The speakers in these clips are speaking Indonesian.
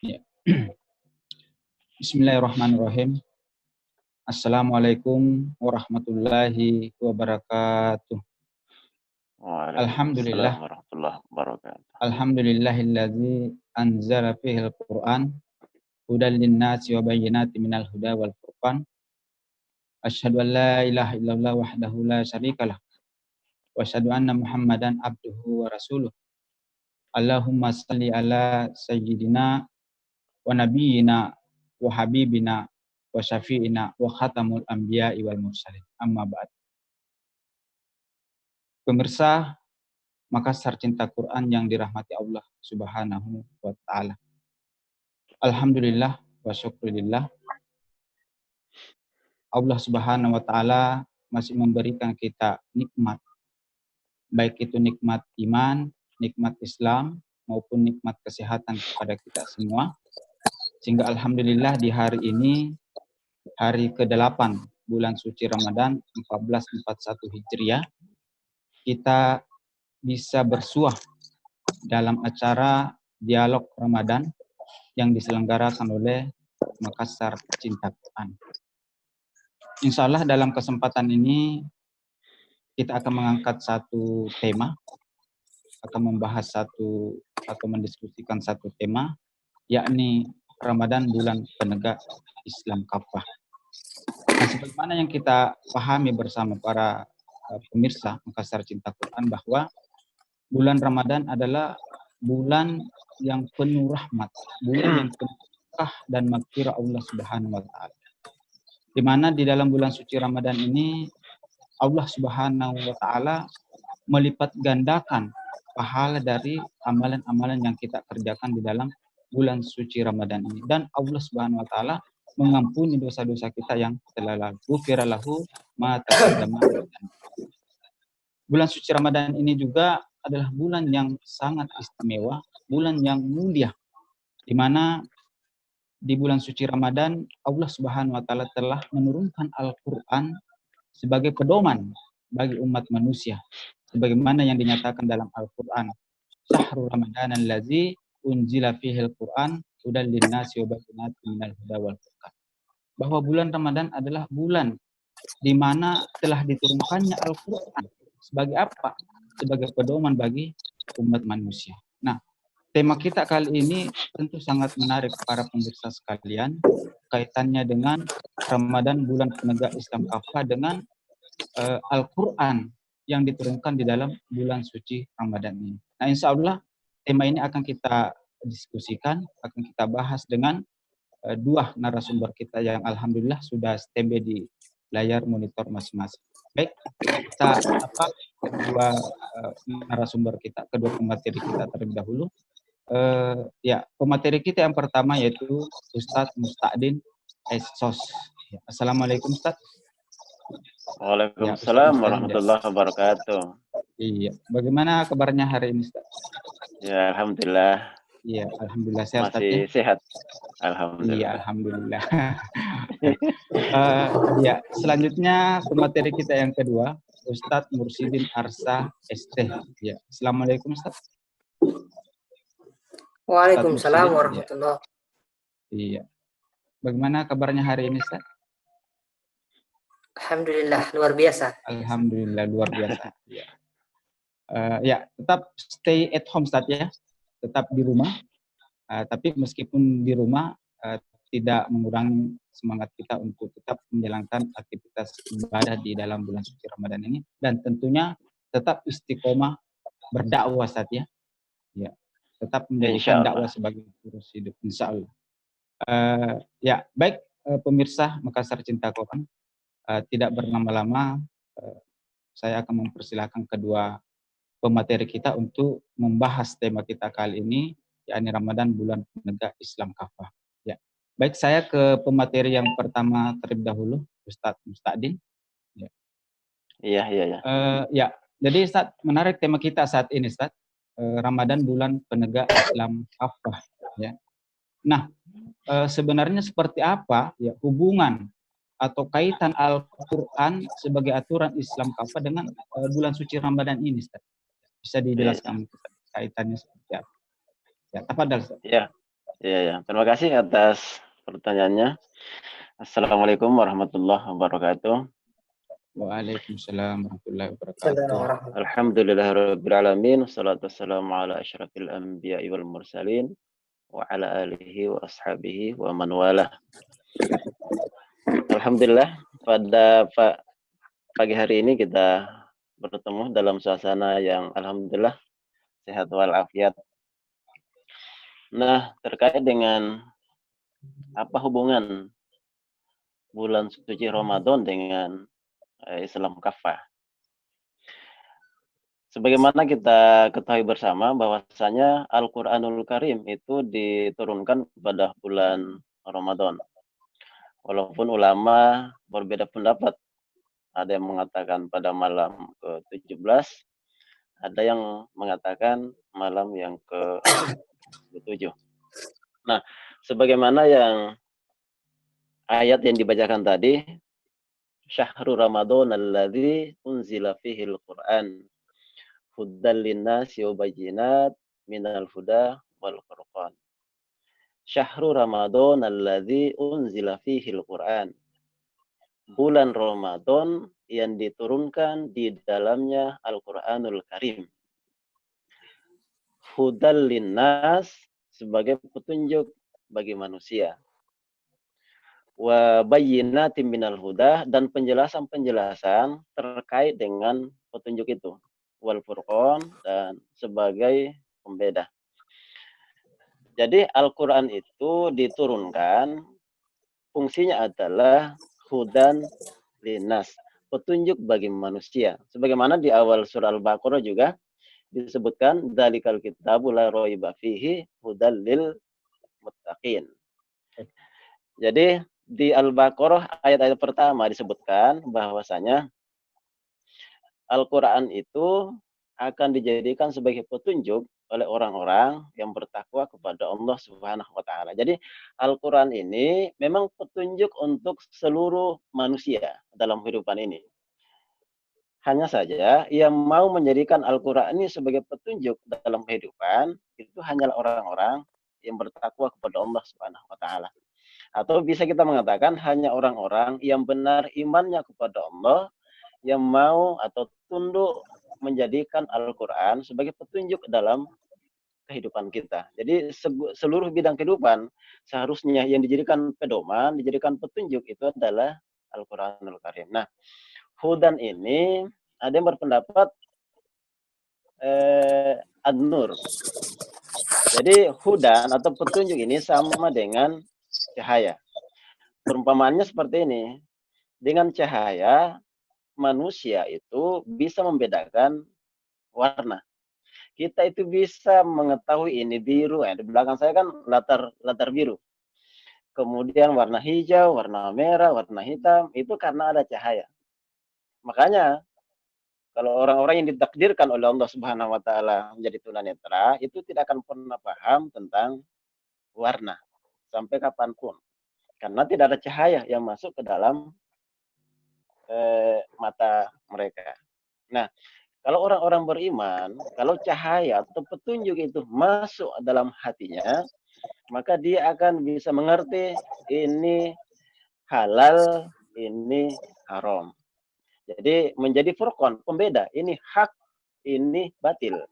Ya. Bismillahirrahmanirrahim. Assalamualaikum warahmatullahi wabarakatuh. Waalaikumsalam Alhamdulillah. warahmatullahi wabarakatuh. Alhamdulillahilladzi anzala fihil Qur'an hudan linnasi wa bayyinatin minal huda wal furqan. Asyhadu an la ilaha illallah wahdahu la syarikalah wa asyhadu anna Muhammadan abduhu wa rasuluh. Allahumma shalli ala sayyidina wa nabiyyina wa habibina wa syafi'ina wa khatamul anbiya'i wal mursalin. Amma ba'd. Pemirsa Makassar Cinta Quran yang dirahmati Allah Subhanahu wa taala. Alhamdulillah wa syukurillah. Allah Subhanahu wa taala masih memberikan kita nikmat. Baik itu nikmat iman, nikmat Islam maupun nikmat kesehatan kepada kita semua. Sehingga alhamdulillah di hari ini, hari ke-8 bulan suci Ramadan 1441 Hijriah, kita bisa bersuah dalam acara dialog Ramadan yang diselenggarakan oleh Makassar Cinta Quran. Insya Allah dalam kesempatan ini kita akan mengangkat satu tema, akan membahas satu atau mendiskusikan satu tema, yakni Ramadan bulan penegak Islam kafah. Nah, sebagaimana yang kita pahami bersama para pemirsa Makassar Cinta Quran bahwa bulan Ramadan adalah bulan yang penuh rahmat, bulan yang penuh berkah dan maghfirah Allah Subhanahu wa taala. Di mana di dalam bulan suci Ramadan ini Allah Subhanahu wa taala melipat gandakan pahala dari amalan-amalan yang kita kerjakan di dalam bulan suci Ramadan ini, dan Allah Subhanahu wa taala mengampuni dosa-dosa kita yang telah lalu. Ghufira lahu ma taqaddama. Bulan suci Ramadan ini juga adalah bulan yang sangat istimewa, bulan yang mulia, di mana di bulan suci Ramadan Allah Subhanahu wa taala telah menurunkan Al-Qur'an sebagai pedoman bagi umat manusia, sebagaimana yang dinyatakan dalam Al-Qur'an. Syahrul Ramadan allazi unzila fihil Qur'an hudan linnasi wa bayyinatin minal huda wal furqan. Bahwa bulan Ramadan adalah bulan di mana telah diturunkannya Al-Qur'an sebagai apa? Sebagai pedoman bagi umat manusia. Nah, tema kita kali ini tentu sangat menarik para pemirsa sekalian, kaitannya dengan Ramadan bulan penegak Islam kafah dengan Al-Qur'an yang diturunkan di dalam bulan suci Ramadan ini. Nah, insya Allah tema ini akan kita diskusikan, akan kita bahas dengan dua narasumber kita yang alhamdulillah sudah standby di layar monitor masing-masing. Baik, kita kedua narasumber kita, kedua pemateri kita terlebih dahulu. Pemateri kita yang pertama yaitu Ustadz Musta'din Sos. Ya, Assalamualaikum Ustadz. Waalaikumsalam warahmatullahi wabarakatuh. Iya, bagaimana kabarnya hari ini Ustadz? Ya, alhamdulillah. Iya, alhamdulillah sehat. Masih sehat. Alhamdulillah. Iya, alhamdulillah. Ya, selanjutnya pemateri kita yang kedua, Ustadz Mursidin Arsa ST. Ya, Assalamualaikum Ustadz. Waalaikumsalam warahmatullahi. Iya. Bagaimana kabarnya hari ini, Ustaz? Alhamdulillah, luar biasa. Alhamdulillah, luar biasa. Ya, tetap stay at home, Ustaz ya. Tetap di rumah. Tapi meskipun di rumah, tidak mengurangi semangat kita untuk tetap menjalankan aktivitas ibadah di dalam bulan suci Ramadan ini. Dan tentunya tetap istiqomah berdakwah, Ustaz ya. Ya. Tetap menjadikan dakwah sebagai terus hidup, insya Allah. Ya, baik pemirsa Makassar Cinta Quran, tidak berlama-lama, saya akan mempersilahkan kedua pemateri kita untuk membahas tema kita kali ini, yakni Ramadan bulan penegak Islam kafah. Ya, baik, saya ke pemateri yang pertama terlebih dahulu, Ustadz Musta'din. Ya. Iya. Ya, jadi Ustadz, menarik tema kita saat ini, Ustadz. Ramadan bulan penegak Islam kafah, ya. Nah, sebenarnya seperti apa ya hubungan atau kaitan Al-Qur'an sebagai aturan Islam kafah dengan bulan suci Ramadan ini, Ustaz? Bisa dijelaskan kaitannya seperti apa? Ya, tafadhal, Ustaz. Ya. Iya, ya. Terima kasih atas pertanyaannya. Assalamualaikum warahmatullahi wabarakatuh. Waalaikumsalam warahmatullahi Assalamualaikum wabarakatuh. warahmatullahi Alhamdulillahirabbil alamin, wassalatu wassalamu ala asyrafil anbiya'i wal mursalin wa ala alihi wa ashabihi wa man walah. Alhamdulillah pada pagi hari ini kita bertemu dalam suasana yang alhamdulillah sehat walafiat. Nah, terkait dengan apa hubungan bulan suci Ramadan dengan Islam kafah. Sebagaimana kita ketahui bersama bahwasanya Al-Qur'anul Karim itu diturunkan pada bulan Ramadan. Walaupun ulama berbeda pendapat, ada yang mengatakan pada malam ke-17, ada yang mengatakan malam yang ke-7. Nah, sebagaimana yang ayat yang dibacakan tadi, Syahrul Ramadan alladzi unzila fihil Qur'an huddal linnasi wa bayyinat minal huda wal furqan. Syahrul Ramadan alladzi unzila fihil Qur'an. Bulan Ramadan yang diturunkan di dalamnya Al-Qur'anul Karim. Hudal linnas sebagai petunjuk bagi manusia. Wa bayyinatin minal huda dan penjelasan-penjelasan terkait dengan petunjuk itu. Wal furqan dan sebagai pembeda. Jadi Al-Quran itu diturunkan, fungsinya adalah hudan linnas, petunjuk bagi manusia. Sebagaimana di awal surah Al-Baqarah juga disebutkan, dzalikal kitabu la raiba fihi hudal lil muttaqin. Jadi di Al-Baqarah ayat-ayat pertama disebutkan bahwasanya Al-Quran itu akan dijadikan sebagai petunjuk oleh orang-orang yang bertakwa kepada Allah Subhanahu wa taala. Jadi Al-Qur'an ini memang petunjuk untuk seluruh manusia dalam kehidupan ini. Hanya saja yang mau menjadikan Al-Qur'an ini sebagai petunjuk dalam kehidupan itu hanyalah orang-orang yang bertakwa kepada Allah Subhanahu wa taala. Atau bisa kita mengatakan hanya orang-orang yang benar imannya kepada Allah, yang mau atau tunduk menjadikan Al-Quran sebagai petunjuk dalam kehidupan kita. Jadi seluruh bidang kehidupan seharusnya yang dijadikan pedoman, dijadikan petunjuk itu adalah Al-Quranul Karim. Nah, hudan ini ada yang berpendapat An-Nur. Jadi hudan atau petunjuk ini sama dengan cahaya. Perumpamaannya seperti ini. Dengan cahaya manusia itu bisa membedakan warna. Kita itu bisa mengetahui ini biru, di belakang saya kan latar biru. Kemudian warna hijau, warna merah, warna hitam, itu karena ada cahaya. Makanya kalau orang-orang yang ditakdirkan oleh Allah Subhanahu wa taala menjadi tunanetra, itu tidak akan pernah paham tentang warna sampai kapanpun. Karena tidak ada cahaya yang masuk ke dalam mata mereka. Nah, kalau orang-orang beriman, kalau cahaya atau petunjuk itu masuk dalam hatinya, maka dia akan bisa mengerti ini halal, ini haram. Jadi menjadi furqan, pembeda, ini hak, ini batil.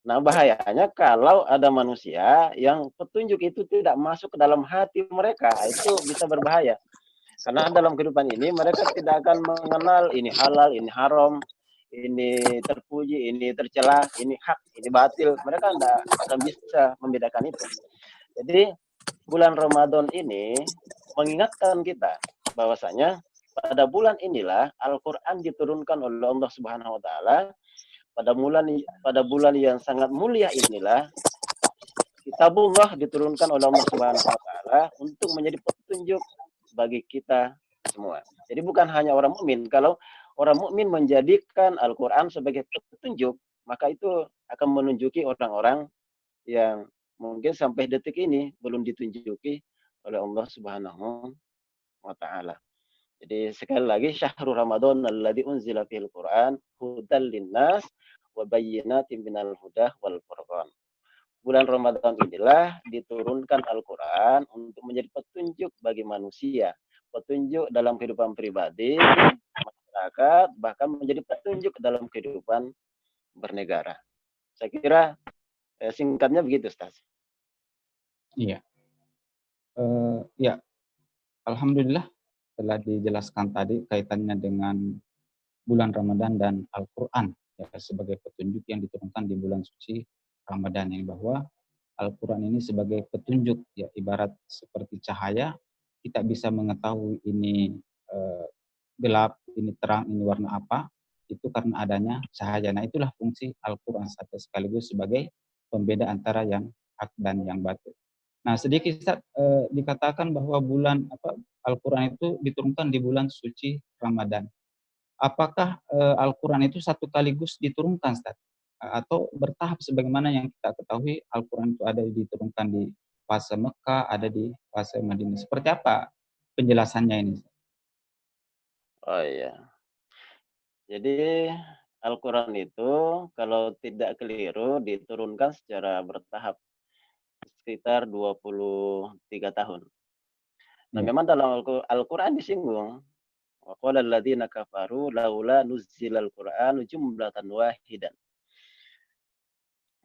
Nah, bahayanya kalau ada manusia yang petunjuk itu tidak masuk ke dalam hati mereka, itu bisa berbahaya. Karena dalam kehidupan ini mereka tidak akan mengenal ini halal, ini haram, ini terpuji, ini tercela, ini hak, ini batil. Mereka tidak akan bisa membedakan itu. Jadi bulan Ramadan ini mengingatkan kita bahwasanya pada bulan inilah Al-Quran diturunkan oleh Allah Subhanahu wa taala. Pada bulan yang sangat mulia inilah kitabullah diturunkan oleh Allah Subhanahu wa taala untuk menjadi petunjuk bagi kita semua. Jadi bukan hanya orang mukmin. Kalau orang mukmin menjadikan Al-Quran sebagai petunjuk, maka itu akan menunjuki orang-orang yang mungkin sampai detik ini belum ditunjuki oleh Allah Subhanahu wa taala. Jadi sekali lagi syahrul Ramadan alladzi unzila fihil Qur'an hudal linnas wa bayyinatin minal huda wal furqan. bulan Ramadan inilah diturunkan Al-Quran untuk menjadi petunjuk bagi manusia, petunjuk dalam kehidupan pribadi, masyarakat, bahkan menjadi petunjuk dalam kehidupan bernegara. Saya kira singkatnya begitu, Ustaz. Iya. Ya, alhamdulillah telah dijelaskan tadi kaitannya dengan bulan Ramadan dan Al-Quran ya, sebagai petunjuk yang diturunkan di bulan suci Ramadan ini, bahwa Al-Quran ini sebagai petunjuk ya, ibarat seperti cahaya, kita bisa mengetahui ini gelap, ini terang, ini warna apa, itu karena adanya cahaya. Nah, itulah fungsi Al-Quran sekaligus sebagai pembeda antara yang hak dan yang batil. Nah, sedikit Ustaz, dikatakan bahwa Al-Quran itu diturunkan di bulan suci Ramadan. Apakah Al-Quran itu satu kaligus diturunkan, Ustaz? Atau bertahap sebagaimana yang kita ketahui Al-Quran itu ada diturunkan di fase Mekah, ada di fase Madinah. Seperti apa penjelasannya ini? Oh iya. Jadi Al-Quran itu kalau tidak keliru diturunkan secara bertahap sekitar 23 tahun. Nah, Ya. memang dalam Al-Quran disinggung, wa qala alladziina kafaru laula nuzzilal Qur'anu jumlatan wahidan.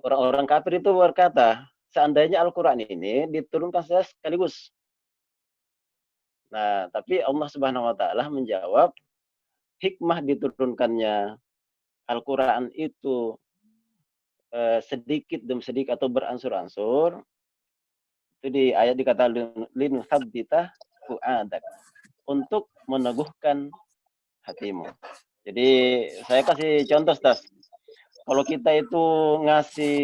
Orang-orang kafir itu berkata, seandainya Al-Quran ini diturunkan sekaligus. Nah, tapi Allah Subhanahu wa taala menjawab, hikmah diturunkannya Al-Quran itu sedikit demi sedikit atau beransur-ansur, itu di ayat dikatakan linutsabbita fu'adak, untuk meneguhkan hatimu. Jadi saya kasih contoh, Stas. Kalau kita itu ngasih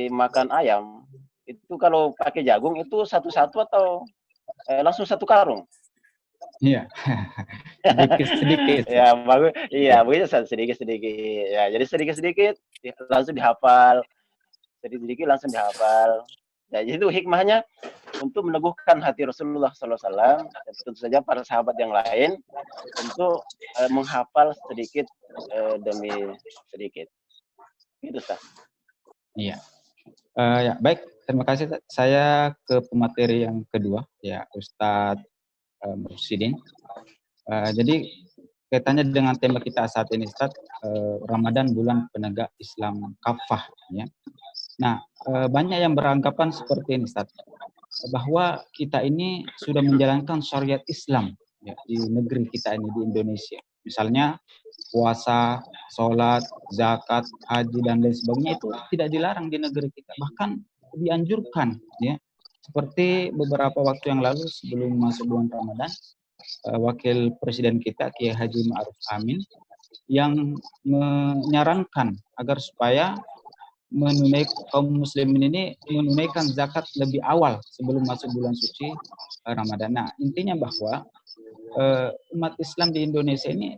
makan ayam, itu kalau pakai jagung itu satu-satu atau langsung satu karung? Iya. Sedikit-sedikit. Ya, bagus. Ya. Iya, begitu sedikit-sedikit. Ya, jadi sedikit-sedikit langsung dihafal. Sedikit-sedikit langsung dihafal. Ya, jadi itu hikmahnya untuk meneguhkan hati Rasulullah SAW dan tentu saja para sahabat yang lain untuk menghafal sedikit demi sedikit. Gitu, Ustaz. Iya. Ya, baik. Terima kasih. Saya ke pemateri yang kedua, ya, Ustadz Mursidin. Jadi kaitannya dengan tema kita saat ini, Ustadz, Ramadan bulan penegak Islam kafah. Ya. Nah, banyak yang beranggapan seperti ini, Ustadz, bahwa kita ini sudah menjalankan syariat Islam ya, di negeri kita ini, di Indonesia. Misalnya puasa, sholat, zakat, haji, dan lain sebagainya itu tidak dilarang di negeri kita. Bahkan dianjurkan. Ya. Seperti beberapa waktu yang lalu sebelum masuk bulan Ramadan, Wakil Presiden kita, Kiai Haji Ma'ruf Amin, yang menyarankan agar supaya kaum muslimin ini menunaikan zakat lebih awal sebelum masuk bulan suci Ramadan. Nah, intinya bahwa umat Islam di Indonesia ini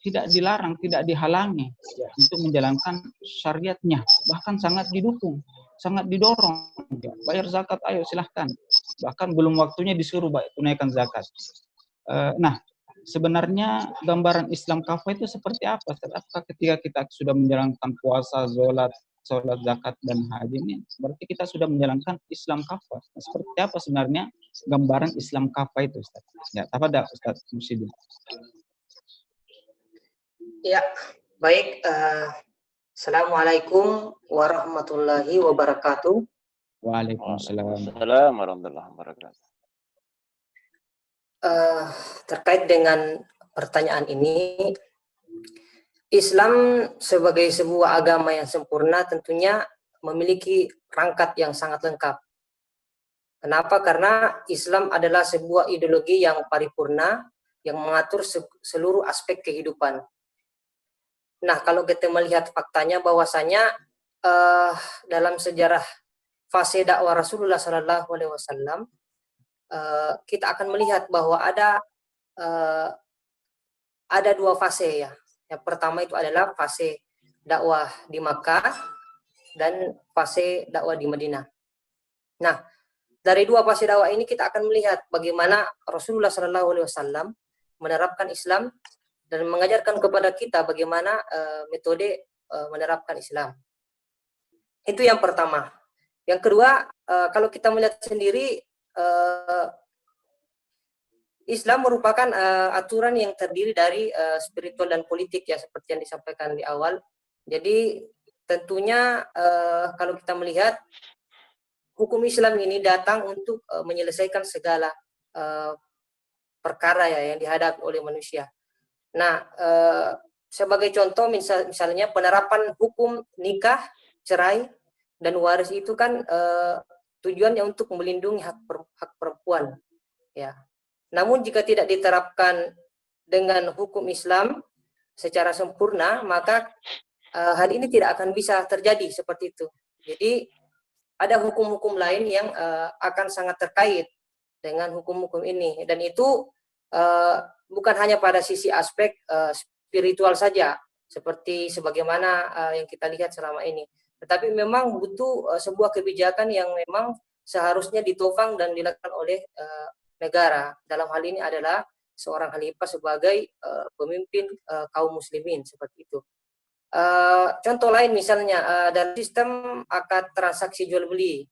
tidak dilarang, tidak dihalangi ya, untuk menjalankan syariatnya, bahkan sangat didukung, sangat didorong. Ya. Bayar zakat, ayo silahkan. Bahkan belum waktunya disuruh tunaikan zakat. Nah, sebenarnya gambaran Islam kafah itu seperti apa? Apakah ketika kita sudah menjalankan puasa, sholat, zakat, dan haji ini, berarti kita sudah menjalankan Islam kafah. Nah, seperti apa sebenarnya gambaran Islam kafah itu, Ustaz? Ya, apa ada Ustaz Mursidin? Ya, baik. Assalamualaikum warahmatullahi wabarakatuh. Waalaikumsalam. Waalaikumsalam warahmatullahi wabarakatuh. Terkait dengan pertanyaan ini, Islam sebagai sebuah agama yang sempurna tentunya memiliki rangkat yang sangat lengkap. Kenapa? Karena Islam adalah sebuah ideologi yang paripurna yang mengatur seluruh aspek kehidupan. Nah, kalau kita melihat faktanya bahwasanya dalam sejarah fase dakwah Rasulullah SAW, kita akan melihat bahwa ada dua fase ya. Yang pertama itu adalah fase dakwah di Makkah dan fase dakwah di Madinah. Nah, dari dua fase dakwah ini kita akan melihat bagaimana Rasulullah SAW menerapkan Islam dan mengajarkan kepada kita bagaimana metode menerapkan Islam. Itu yang pertama. Yang kedua, kalau kita melihat sendiri, Islam merupakan aturan yang terdiri dari spiritual dan politik ya, seperti yang disampaikan di awal. Jadi tentunya kalau kita melihat hukum Islam ini datang untuk menyelesaikan segala perkara ya yang dihadapi oleh manusia. Nah, sebagai contoh misalnya penerapan hukum nikah, cerai, dan waris itu kan tujuannya untuk melindungi hak perempuan ya. Namun jika tidak diterapkan dengan hukum Islam secara sempurna, maka hal ini tidak akan bisa terjadi seperti itu. Jadi ada hukum-hukum lain yang akan sangat terkait dengan hukum-hukum ini, dan itu bukan hanya pada sisi aspek spiritual saja, seperti sebagaimana yang kita lihat selama ini, tetapi memang butuh sebuah kebijakan yang memang seharusnya ditopang dan dilakukan oleh negara. Dalam hal ini adalah seorang khalifah sebagai pemimpin kaum muslimin seperti itu. Contoh lain misalnya dalam sistem akad transaksi jual beli.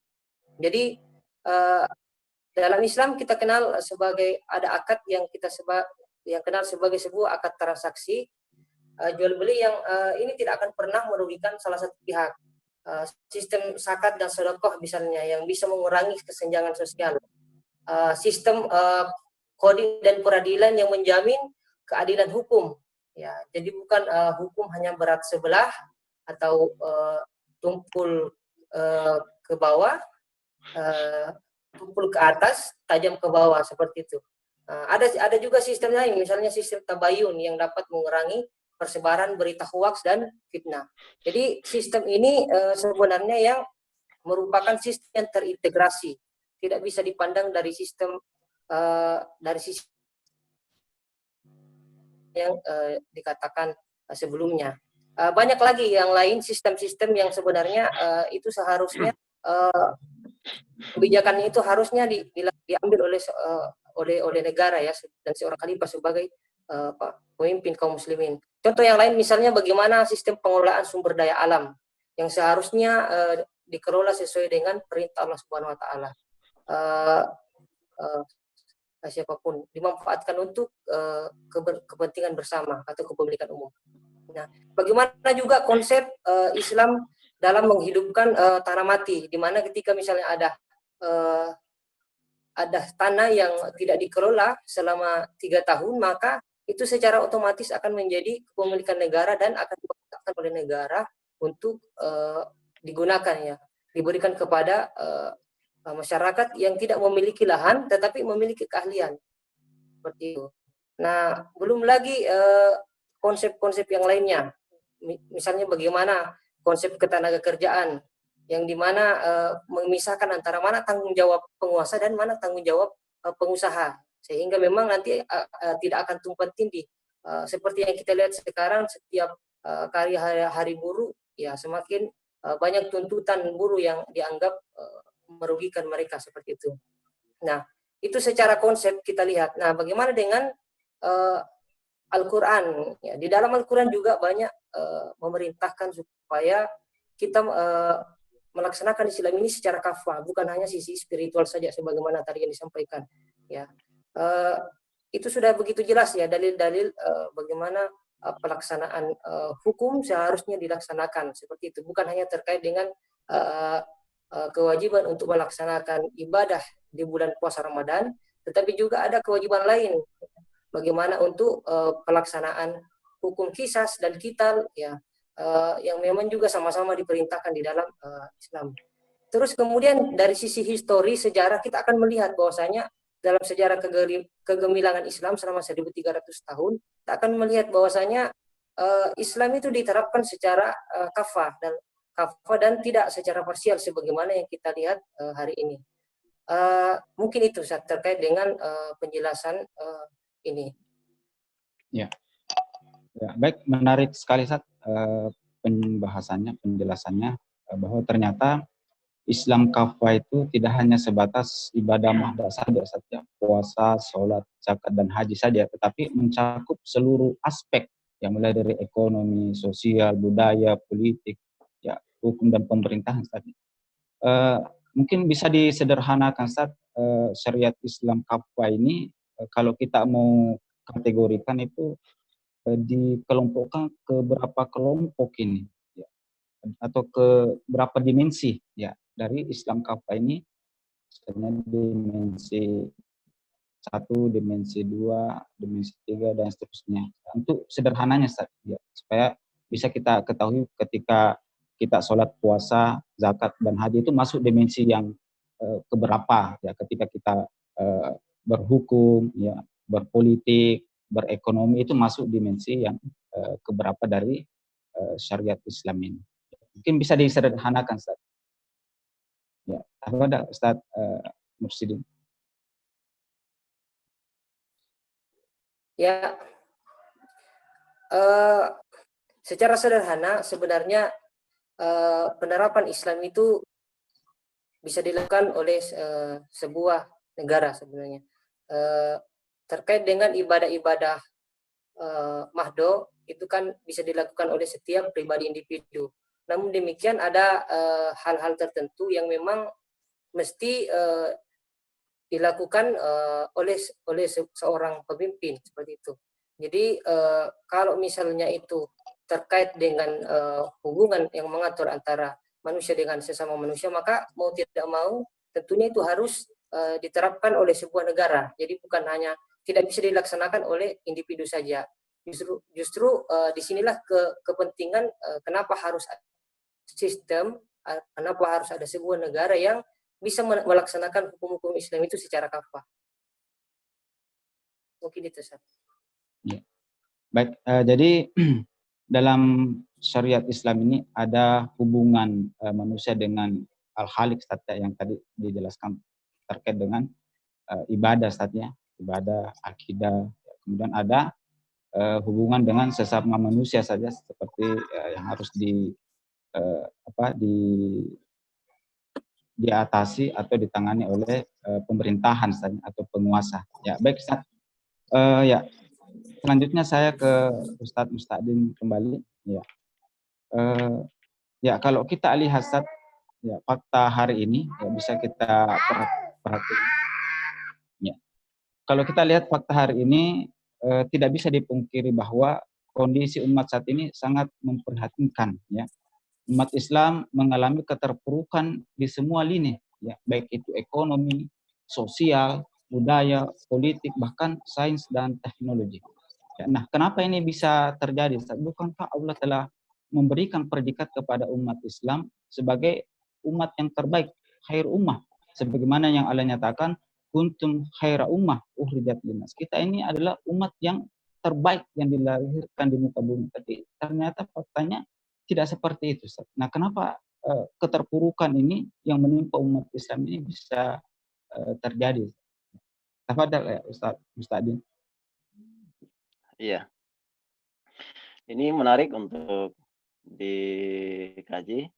Jadi dalam Islam kita kenal sebagai ada akad yang yang kenal sebagai sebuah akad transaksi jual beli yang ini tidak akan pernah merugikan salah satu pihak. Sistem zakat dan sedekah misalnya yang bisa mengurangi kesenjangan sosial. Sistem kode dan peradilan yang menjamin keadilan hukum ya, jadi bukan hukum hanya berat sebelah atau tumpul ke bawah, tumpul ke atas, tajam ke bawah seperti itu. Ada juga sistem lain, misalnya sistem tabayun yang dapat mengurangi persebaran berita hoaks dan fitnah. Jadi sistem ini sebenarnya yang merupakan sistem yang terintegrasi, tidak bisa dipandang dari sistem dari sisi yang dikatakan sebelumnya. Banyak lagi yang lain sistem-sistem yang sebenarnya itu seharusnya kebijakan itu harusnya diambil oleh negara ya, dan seorang khalifah sebagai pemimpin kaum muslimin. Contoh yang lain misalnya bagaimana sistem pengelolaan sumber daya alam yang seharusnya dikelola sesuai dengan perintah Allah Subhanahu wa taala. Siapapun dimanfaatkan untuk kepentingan bersama atau kepemilikan umum. Nah, bagaimana juga konsep Islam dalam menghidupkan tanah mati, di mana ketika misalnya ada tanah yang tidak dikelola selama 3 tahun, maka itu secara otomatis akan menjadi kepemilikan negara dan akan dimanfaatkan oleh negara untuk digunakan ya, diberikan kepada masyarakat yang tidak memiliki lahan tetapi memiliki keahlian seperti itu. Nah, belum lagi konsep-konsep yang lainnya, misalnya bagaimana konsep ketenagakerjaan yang dimana memisahkan antara mana tanggung jawab penguasa dan mana tanggung jawab pengusaha, sehingga memang nanti tidak akan tumpang tindih seperti yang kita lihat sekarang. Setiap kali hari buruh ya semakin banyak tuntutan buruh yang dianggap merugikan mereka seperti itu. Nah, itu secara konsep kita lihat. Nah, bagaimana dengan Al-Quran? Ya, di dalam Al-Quran juga banyak memerintahkan supaya kita melaksanakan Islam ini secara kafah, bukan hanya sisi spiritual saja sebagaimana tadi yang disampaikan. Ya, itu sudah begitu jelas ya dalil-dalil bagaimana pelaksanaan hukum seharusnya dilaksanakan seperti itu, bukan hanya terkait dengan kewajiban untuk melaksanakan ibadah di bulan puasa Ramadan, tetapi juga ada kewajiban lain bagaimana untuk pelaksanaan hukum qisas dan qital ya, yang memang juga sama-sama diperintahkan di dalam Islam. Terus kemudian dari sisi histori sejarah kita akan melihat bahwasanya dalam sejarah kegemilangan Islam selama 1300 tahun kita akan melihat bahwasanya Islam itu diterapkan secara kafah dan tidak secara parsial sebagaimana yang kita lihat hari ini. Mungkin itu terkait dengan penjelasan ini. Ya, baik, menarik sekali Sat pembahasannya, penjelasannya bahwa ternyata Islam kafah itu tidak hanya sebatas ibadah mahdoh saja, puasa, sholat, zakat dan haji saja, tetapi mencakup seluruh aspek yang mulai dari ekonomi, sosial, budaya, politik, ya, hukum dan pemerintahan tadi. Mungkin bisa disederhanakan Ustaz, syariat Islam kafah ini kalau kita mau kategorikan itu dikelompokkan ke berapa kelompok ini ya, atau ke berapa dimensi ya dari Islam kafah ini, misalnya dimensi 1, dimensi 2, dimensi 3 dan seterusnya. Untuk sederhananya Ustaz, ya, supaya bisa kita ketahui ketika kita sholat, puasa, zakat dan haji itu masuk dimensi yang keberapa ya ketika kita berhukum ya, berpolitik, berekonomi itu masuk dimensi yang keberapa dari syariat Islam ini. Mungkin bisa disederhanakan Ustaz. Ya, apa ada Ustaz Mursidin? Ya, secara sederhana sebenarnya penerapan Islam itu bisa dilakukan oleh sebuah negara sebenarnya. Terkait dengan ibadah-ibadah mahdo itu kan bisa dilakukan oleh setiap pribadi individu. Namun demikian ada hal-hal tertentu yang memang mesti dilakukan oleh seorang pemimpin seperti itu. Jadi kalau misalnya itu terkait dengan hubungan yang mengatur antara manusia dengan sesama manusia, maka mau tidak mau tentunya itu harus diterapkan oleh sebuah negara. Jadi bukan hanya tidak bisa dilaksanakan oleh individu saja. Justru disinilah kepentingan kenapa harus sistem, kenapa harus ada sebuah negara yang bisa melaksanakan hukum-hukum Islam itu secara kafah. Mungkin itu, Sir. Ya. Baik, jadi dalam syariat Islam ini ada hubungan manusia dengan Al-Khaliq yang tadi dijelaskan terkait dengan ibadah ibadah, akidah, kemudian ada hubungan dengan sesama manusia saja seperti yang harus diatasi atau ditangani oleh pemerintahan atau penguasa. Ya, baik Ustaz. Ya, selanjutnya saya ke Ustadz Mustadin kembali. Ya, ya kalau kita lihat Ustaz, ya fakta hari ini ya, bisa kita perhatikan. Ya, kalau kita lihat fakta hari ini tidak bisa dipungkiri bahwa kondisi umat saat ini sangat memprihatinkan. Ya, umat Islam mengalami keterpurukan di semua lini, ya, baik itu ekonomi, sosial, budaya, politik, bahkan sains dan teknologi. Ya, nah, kenapa ini bisa terjadi? Bukankah Allah telah memberikan predikat kepada umat Islam sebagai umat yang terbaik, khair ummah, sebagaimana yang Allah nyatakan, kuntum khaira ummah ukhrijat linnas. Kita ini adalah umat yang terbaik yang dilahirkan di muka bumi. Tapi ternyata faktanya tidak seperti itu. Nah, kenapa keterpurukan ini yang menimpa umat Islam ini bisa terjadi? Tafadhal ya Ustaz Mustadin. Iya. Ini menarik untuk dikaji.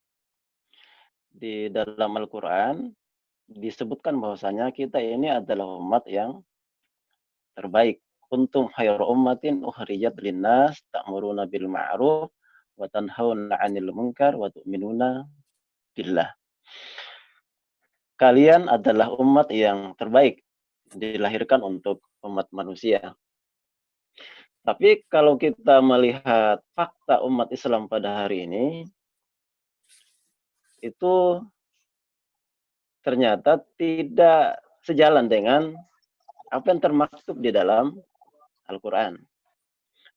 Di dalam Al-Quran disebutkan bahwasanya kita ini adalah umat yang terbaik. Kuntum khairu ummatin ukhrijat linnas ta'muruna bil ma'ruf wa tanhauna 'anil munkar wa tu'minuna billah. Kalian adalah umat yang terbaik, dilahirkan untuk umat manusia. Tapi kalau kita melihat fakta umat Islam pada hari ini, itu ternyata tidak sejalan dengan apa yang termaktub di dalam Al-Quran.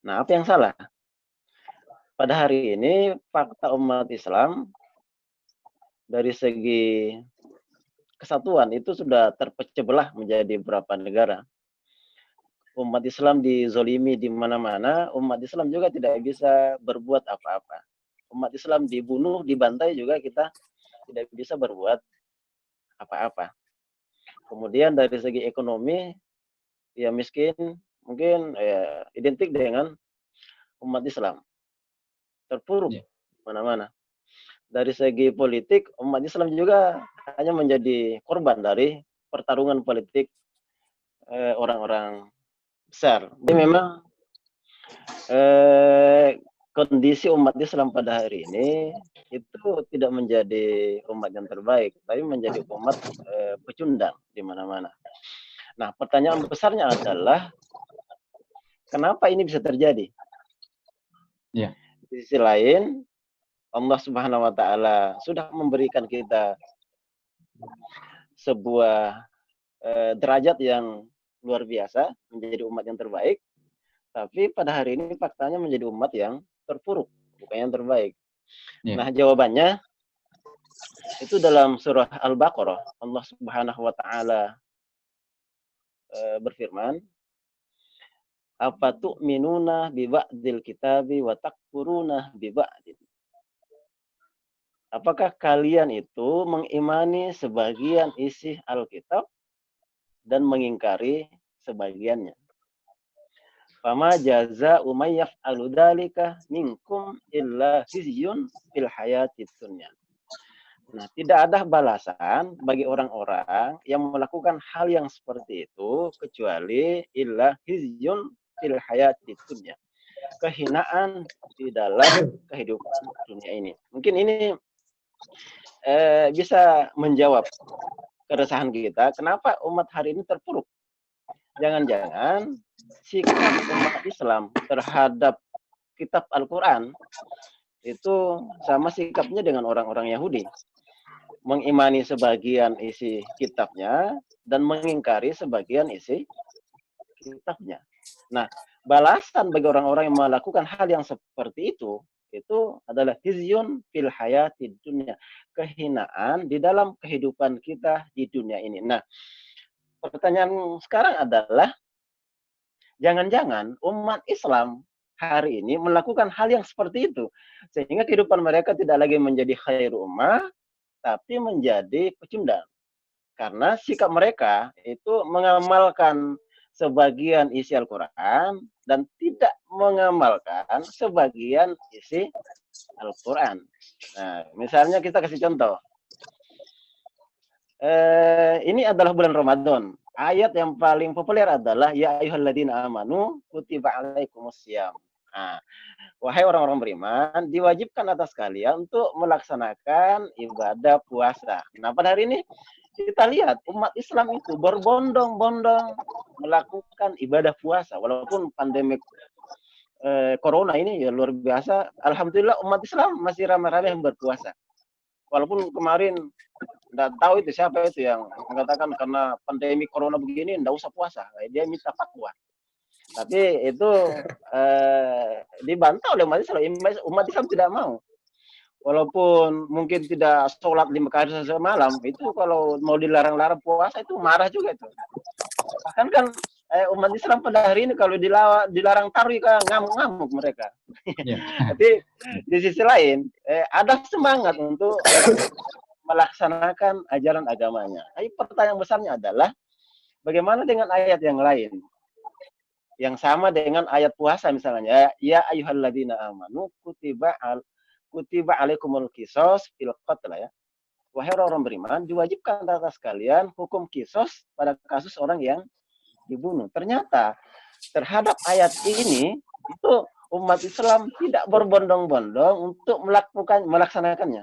Nah, apa yang salah? Pada hari ini, fakta umat Islam dari segi kesatuan itu sudah terpecah belah menjadi beberapa negara. Umat Islam dizolimi di mana-mana, umat Islam juga tidak bisa berbuat apa-apa. Umat Islam dibunuh, dibantai juga kita tidak bisa berbuat apa-apa. Kemudian dari segi ekonomi, ya miskin mungkin identik dengan umat Islam. Terpuruk mana-mana. Dari segi politik, umat Islam juga hanya menjadi korban dari pertarungan politik orang-orang besar. Jadi memang kondisi umat Islam pada hari ini itu tidak menjadi umat yang terbaik, tapi menjadi umat pecundang di mana-mana. Nah, pertanyaan besarnya adalah kenapa ini bisa terjadi? Ya. Di sisi lain, Allah Subhanahu wa taala sudah memberikan kita sebuah derajat yang luar biasa menjadi umat yang terbaik, tapi pada hari ini faktanya menjadi umat yang terpuruk, bukan yang terbaik. Ya. Nah, jawabannya itu dalam surah Al-Baqarah. Allah Subhanahu wa taala berfirman, "Apa tu'minuna bi ba'dil kitabi wa takfuruna bi ba'din?" Apakah kalian itu mengimani sebagian isi Alkitab dan mengingkari sebagiannya? Fama jazaa'u may yaf'alu dzalika minkum illa khizyun fil hayatid dunya. Nah, tidak ada balasan bagi orang-orang yang melakukan hal yang seperti itu kecuali illa khizyun fil hayatid dunya. Kehinaan di dalam kehidupan dunia ini. Mungkin ini bisa menjawab keresahan kita, kenapa umat hari ini terpuruk. Jangan-jangan sikap umat Islam terhadap kitab Al-Quran itu sama sikapnya dengan orang-orang Yahudi. Mengimani sebagian isi kitabnya dan mengingkari sebagian isi kitabnya. Nah, balasan bagi orang-orang yang melakukan hal yang seperti itu adalah khizyun fil hayatid dunya, kehinaan di dalam kehidupan kita di dunia ini. Nah, pertanyaan sekarang adalah jangan-jangan umat Islam hari ini melakukan hal yang seperti itu sehingga kehidupan mereka tidak lagi menjadi khairu ummah tapi menjadi pecundang. Karena sikap mereka itu mengamalkan sebagian isi Al-Quran dan tidak mengamalkan sebagian isi Al-Quran. Nah, misalnya kita kasih contoh. Ini adalah bulan Ramadan. Ayat yang paling populer adalah ya ayyuhalladzina amanu kutiba alaikumusiyam. Nah, wahai orang-orang beriman, diwajibkan atas kalian untuk melaksanakan ibadah puasa. Nah, pada hari ini kita lihat umat Islam itu berbondong-bondong melakukan ibadah puasa. Walaupun pandemi corona ini ya luar biasa, alhamdulillah umat Islam masih ramai-ramai yang berpuasa. Walaupun kemarin nggak tahu itu siapa itu yang mengatakan karena pandemi corona begini nggak usah puasa, dia minta fatwa. Tapi itu dibantah oleh umat Islam. Umat Islam tidak mau. Walaupun mungkin tidak sholat 5 kali semalam, itu kalau mau dilarang-larang puasa itu marah juga itu. Bahkan kan umat Islam pada hari ini kalau dilarang tarawih kan ngamuk-ngamuk mereka. Ya. Tapi di sisi lain ada semangat untuk melaksanakan ajaran agamanya. Tapi pertanyaan besarnya adalah bagaimana dengan ayat yang lain? Yang sama dengan ayat puasa misalnya, ya ayyuhalladzina amanu kutiba alaikumul qisas fil qatl ya. Wahai orang beriman, diwajibkan atas kalian hukum kisos pada kasus orang yang dibunuh. Ternyata terhadap ayat ini itu umat Islam tidak berbondong-bondong untuk melaksanakannya.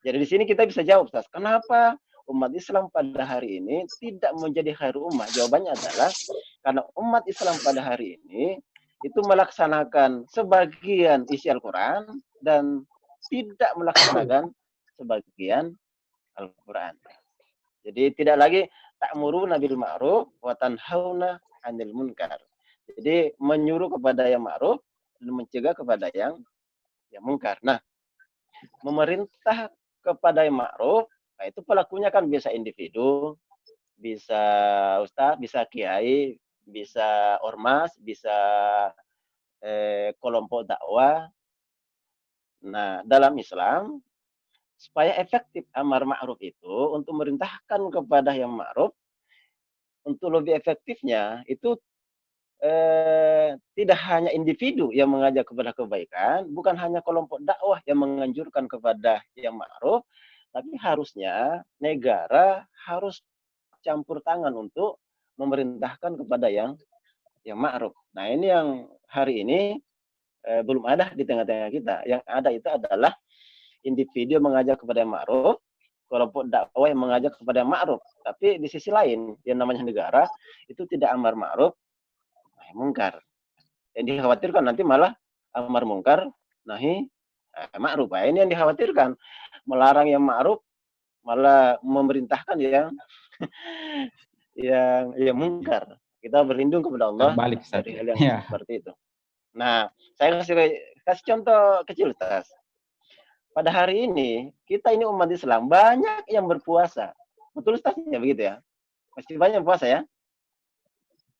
Jadi di sini kita bisa jawab, Ustaz, kenapa umat Islam pada hari ini tidak menjadi khairul ummah? Jawabannya adalah karena umat Islam pada hari ini itu melaksanakan sebagian isi Al-Quran dan tidak melaksanakan sebagian Al-Quran. Jadi tidak lagi ta'muruna bil ma'ruf wa tanhauna 'anil munkar. Jadi menyuruh kepada yang ma'ruf dan mencegah kepada yang munkar. Nah, memerintah kepada yang ma'ruf, nah itu pelakunya kan bisa individu, bisa ustaz, bisa kiai, bisa ormas, bisa kelompok dakwah. Nah, dalam Islam supaya efektif amar ma'ruf itu untuk merintahkan kepada yang ma'ruf, untuk lebih efektifnya itu tidak hanya individu yang mengajak kepada kebaikan, bukan hanya kelompok dakwah yang menganjurkan kepada yang ma'ruf, tapi harusnya negara harus campur tangan untuk memerintahkan kepada yang ma'ruf. Nah, ini yang hari ini belum ada di tengah-tengah kita. Yang ada itu adalah individu yang mengajak kepada yang ma'ruf, kelompok dakwah yang mengajak kepada yang ma'ruf. Tapi di sisi lain, yang namanya negara itu tidak amar ma'ruf, nahi mungkar. Yang dikhawatirkan nanti malah amar mungkar, nahi ma'ruf. Nah, ini yang dikhawatirkan. Melarang yang ma'ruf, malah memerintahkan yang yang mungkar. Kita berlindung kepada Allah Terbalik Ustaz. dari hal yang Ya. seperti itu. Nah, saya kasih contoh kecil, Ustaz. Pada hari ini, kita ini umat Islam banyak yang berpuasa. Betul Ustaz ya begitu ya? Pasti banyak puasa ya?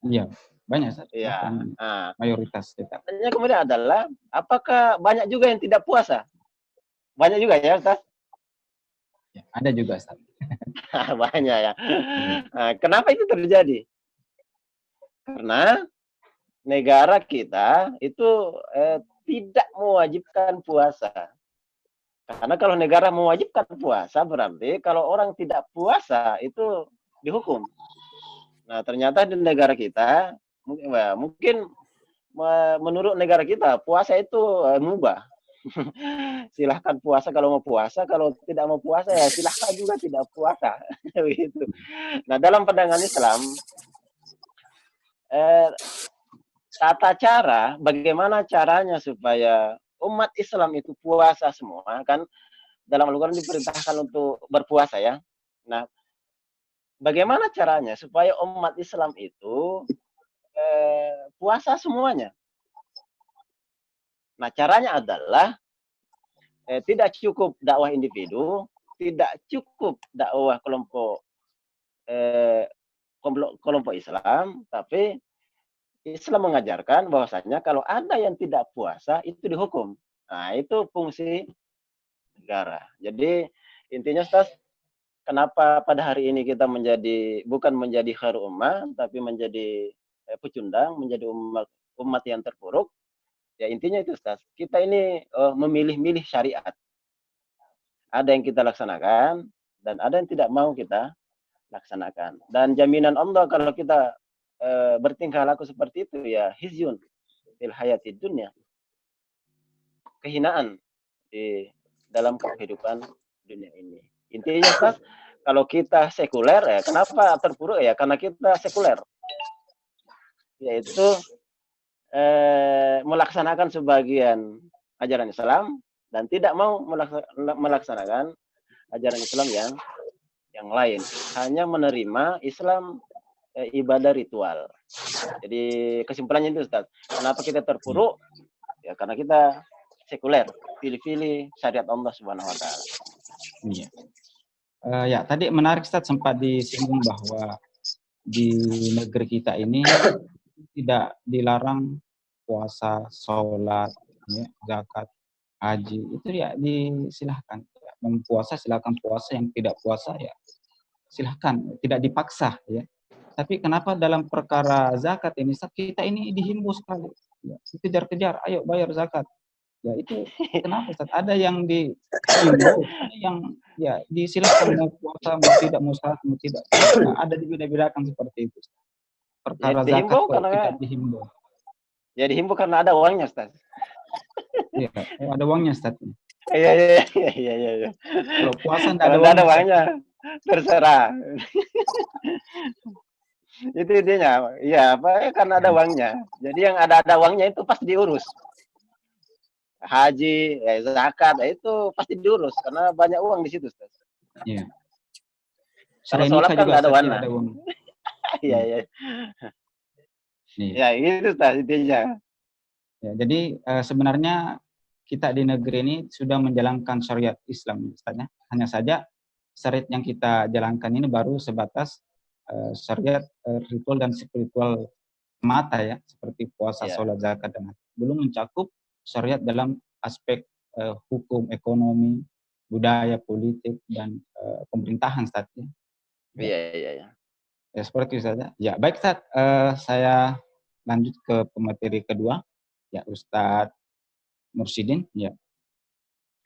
Iya, banyak Ustaz. Iya. Bahkan Nah, mayoritas kita. pertanyaannya kemudian adalah, apakah banyak juga yang tidak puasa? Banyak juga ya, Ustaz? Ya, ada juga Ustaz. Banyak ya. Nah, kenapa itu terjadi? Karena negara kita itu tidak mewajibkan puasa. Karena kalau negara mewajibkan puasa, berarti kalau orang tidak puasa itu dihukum. Nah, ternyata di negara kita, mungkin menurut negara kita, puasa itu mubah. Silahkan puasa kalau mau puasa, kalau tidak mau puasa ya silahkan juga tidak puasa. Begitu. Nah, dalam pandangan Islam, tata cara, bagaimana caranya supaya umat Islam itu puasa semua, kan dalam Al-Quran diperintahkan untuk berpuasa ya. Nah, bagaimana caranya supaya umat Islam itu puasa semuanya? Nah, caranya adalah tidak cukup dakwah individu, tidak cukup dakwah kelompok Islam, tapi Islam mengajarkan bahwasanya kalau ada yang tidak puasa itu dihukum. Nah, itu fungsi negara. Jadi intinya Ustaz, kenapa pada hari ini kita bukan menjadi khairul ummah, tapi menjadi pecundang, menjadi umat yang terpuruk. Ya intinya itu Ustaz. Kita ini memilih-milih syariat. Ada yang kita laksanakan dan ada yang tidak mau kita laksanakan. Dan jaminan Allah kalau kita bertingkah laku seperti itu ya hizyun fil hayatid dunya. Kehinaan di dalam kehidupan dunia ini. Intinya Ustaz, kalau kita sekuler ya kenapa terpuruk ya? Karena kita sekuler. Yaitu melaksanakan sebagian ajaran Islam dan tidak mau melaksanakan ajaran Islam yang lain. Hanya menerima Islam ibadah ritual. Jadi kesimpulannya itu Ustaz. Kenapa kita terpuruk? Ya karena kita sekuler, pilih-pilih syariat Allah Subhanahu wa taala. Iya. Ya, tadi menarik Ustaz, sempat disinggung bahwa di negeri kita ini tidak dilarang puasa, sholat, ya, zakat, haji, itu ya disilahkan. Yang puasa silahkan puasa, yang tidak puasa ya silahkan, tidak dipaksa ya. Tapi kenapa dalam perkara zakat ini kita ini dihimbau sekali, ya, dikejar-kejar, ayo bayar zakat. Ya itu kenapa Ustaz? Ada yang dihimbau, ada yang ya disilahkan mau puasa, mau tidak, mau sholat, mau tidak. Nah, ada dibeda-bedakan seperti itu. Perkara Ya, zakat kok tidak dihimbau. Ya dihimbau karena ada uangnya Ustaz. Iya, ada uangnya Ustaz. Iya. Kalau puasa Kalau ada uangnya, terserah. Itu intinya. Iya, karena ada uangnya. Jadi yang ada uangnya itu pasti diurus. Haji, zakat, itu pasti diurus karena banyak uang di situ, Ustaz. Iya. Kalau sholat kan nggak ada warna. Iya. Ya, itu Ustaz intinya. Ya, jadi sebenarnya kita di negeri ini sudah menjalankan syariat Islam, Ustaz. Hanya saja syariat yang kita jalankan ini baru sebatas syariat ritual dan spiritual mata ya, seperti puasa, sholat, zakat dan belum mencakup syariat dalam aspek hukum, ekonomi, budaya, politik dan pemerintahan Ustaz. Iya. Ya seperti itu saja. Ya baik Ustaz, saya lanjut ke pemateri kedua, ya Ustadz Mursyidin. Ya.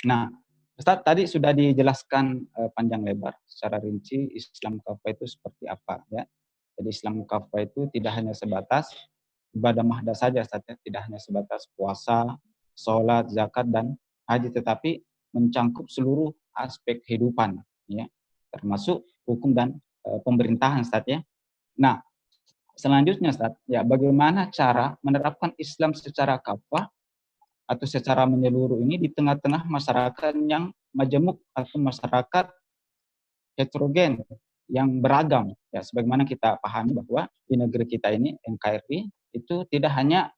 Nah, Ustadz tadi sudah dijelaskan panjang lebar secara rinci Islam kafah itu seperti apa ya. Jadi Islam kafah itu tidak hanya sebatas ibadah mahda saja, Ustaz, ya. Tidak hanya sebatas puasa, sholat, zakat, dan haji, tetapi mencangkup seluruh aspek kehidupan, ya, termasuk hukum dan pemerintahan, Ustaz, ya. Nah, selanjutnya, Ustaz, ya, bagaimana cara menerapkan Islam secara kafah atau secara menyeluruh ini di tengah-tengah masyarakat yang majemuk atau masyarakat heterogen yang beragam, ya, sebagaimana kita pahami bahwa di negeri kita ini NKRI itu tidak hanya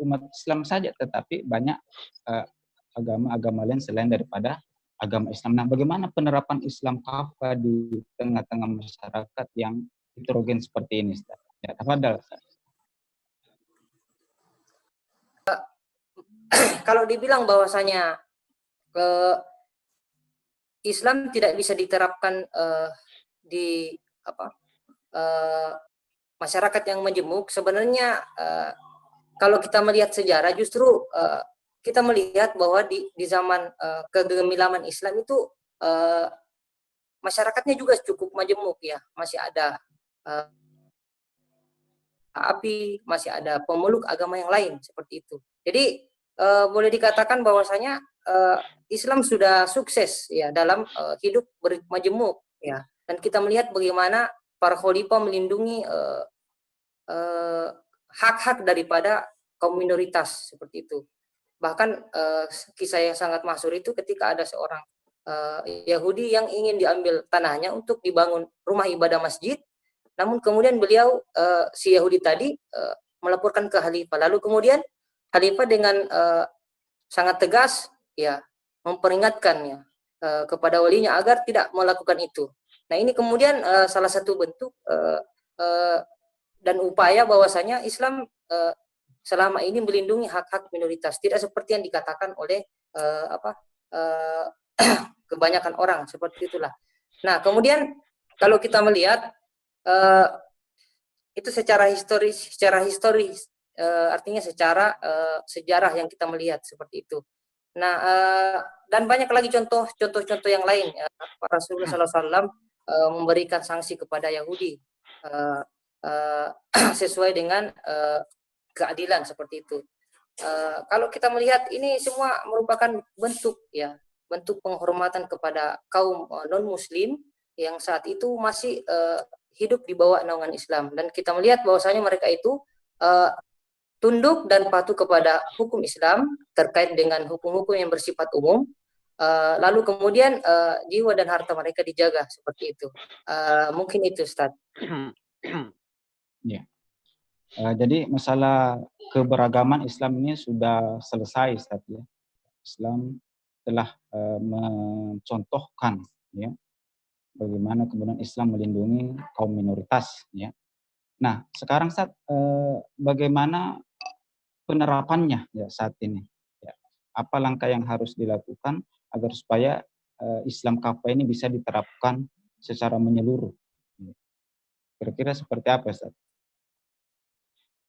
umat Islam saja, tetapi banyak agama-agama lain selain daripada agama Islam. Nah, bagaimana penerapan Islam kafah di tengah-tengah masyarakat yang heterogen seperti ini, Ustaz? Ya, tafadhal, Ustaz. Kalau dibilang bahwasanya Islam tidak bisa diterapkan di masyarakat yang majemuk, sebenarnya kalau kita melihat sejarah justru kita melihat bahwa di zaman kegemilangan Islam itu masyarakatnya juga cukup majemuk, ya, masih ada api, masih ada pemeluk agama yang lain seperti itu. Jadi boleh dikatakan bahwasanya Islam sudah sukses, ya, dalam hidup bermajemuk, ya, dan kita melihat bagaimana para khalifah melindungi hak-hak daripada kaum minoritas seperti itu. Bahkan kisah yang sangat masyhur itu ketika ada seorang Yahudi yang ingin diambil tanahnya untuk dibangun rumah ibadah masjid, namun kemudian beliau si Yahudi tadi melaporkan ke khalifah. Lalu kemudian khalifah dengan sangat tegas, ya, memperingatkannya kepada walinya agar tidak melakukan itu. Nah, ini kemudian salah satu bentuk dan upaya bahwasanya Islam selama ini melindungi hak-hak minoritas, tidak seperti yang dikatakan oleh kebanyakan orang seperti itulah. Nah, kemudian kalau kita melihat itu secara historis, artinya secara sejarah yang kita melihat seperti itu. Nah, dan banyak lagi contoh-contoh yang lain. Rasulullah SAW memberikan sanksi kepada Yahudi sesuai dengan keadilan seperti itu. Kalau kita melihat ini semua merupakan bentuk, ya, bentuk penghormatan kepada kaum non Muslim yang saat itu masih hidup di bawah naungan Islam, dan kita melihat bahwasanya mereka itu tunduk dan patuh kepada hukum Islam terkait dengan hukum-hukum yang bersifat umum. Lalu kemudian jiwa dan harta mereka dijaga seperti itu. Mungkin itu, Ustaz. Ya. Jadi masalah keberagaman Islam ini sudah selesai, Ustaz, ya. Islam telah mencontohkan, ya, bagaimana kemudian Islam melindungi kaum minoritas, ya. Nah, sekarang, Ustaz, bagaimana penerapannya, ya, saat ini? Ya. Apa langkah yang harus dilakukan agar supaya Islam kafah ini bisa diterapkan secara menyeluruh? Kira-kira seperti apa, Ustaz?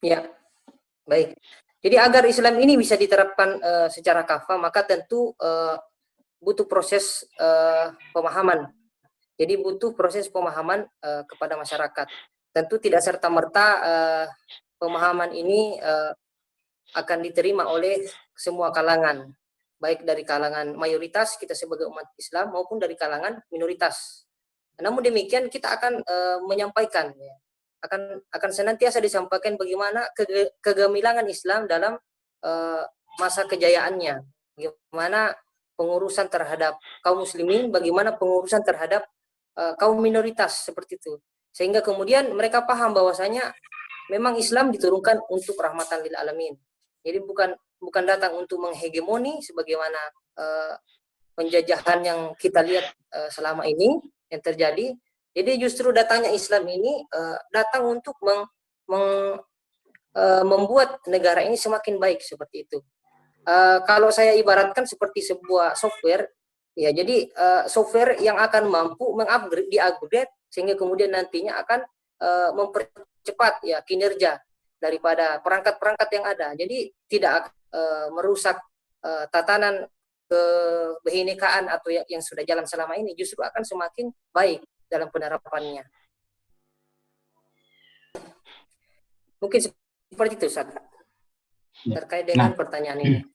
Ya, baik. Jadi agar Islam ini bisa diterapkan secara kafah, maka tentu butuh proses pemahaman. Jadi butuh proses pemahaman kepada masyarakat. Tentu tidak serta-merta pemahaman ini akan diterima oleh semua kalangan, baik dari kalangan mayoritas kita sebagai umat Islam maupun dari kalangan minoritas. Namun demikian kita akan menyampaikan, ya, akan senantiasa disampaikan bagaimana kegemilangan Islam dalam masa kejayaannya, bagaimana pengurusan terhadap kaum muslimin, bagaimana pengurusan terhadap kaum minoritas seperti itu, sehingga kemudian mereka paham bahwasanya memang Islam diturunkan untuk rahmatan lil alamin. Jadi bukan datang untuk menghegemoni sebagaimana penjajahan yang kita lihat selama ini yang terjadi. Jadi justru datangnya Islam ini datang untuk membuat negara ini semakin baik seperti itu. Kalau saya ibaratkan seperti sebuah software, ya, jadi software yang akan mampu di-upgrade sehingga kemudian nantinya akan mempercepat, ya, kinerja daripada perangkat-perangkat yang ada. Jadi tidak merusak tatanan kebinekaan atau yang sudah jalan selama ini, justru akan semakin baik dalam penerapannya. Mungkin seperti Seperti itu, Ustaz. Ya. Terkait dengan pertanyaan ini.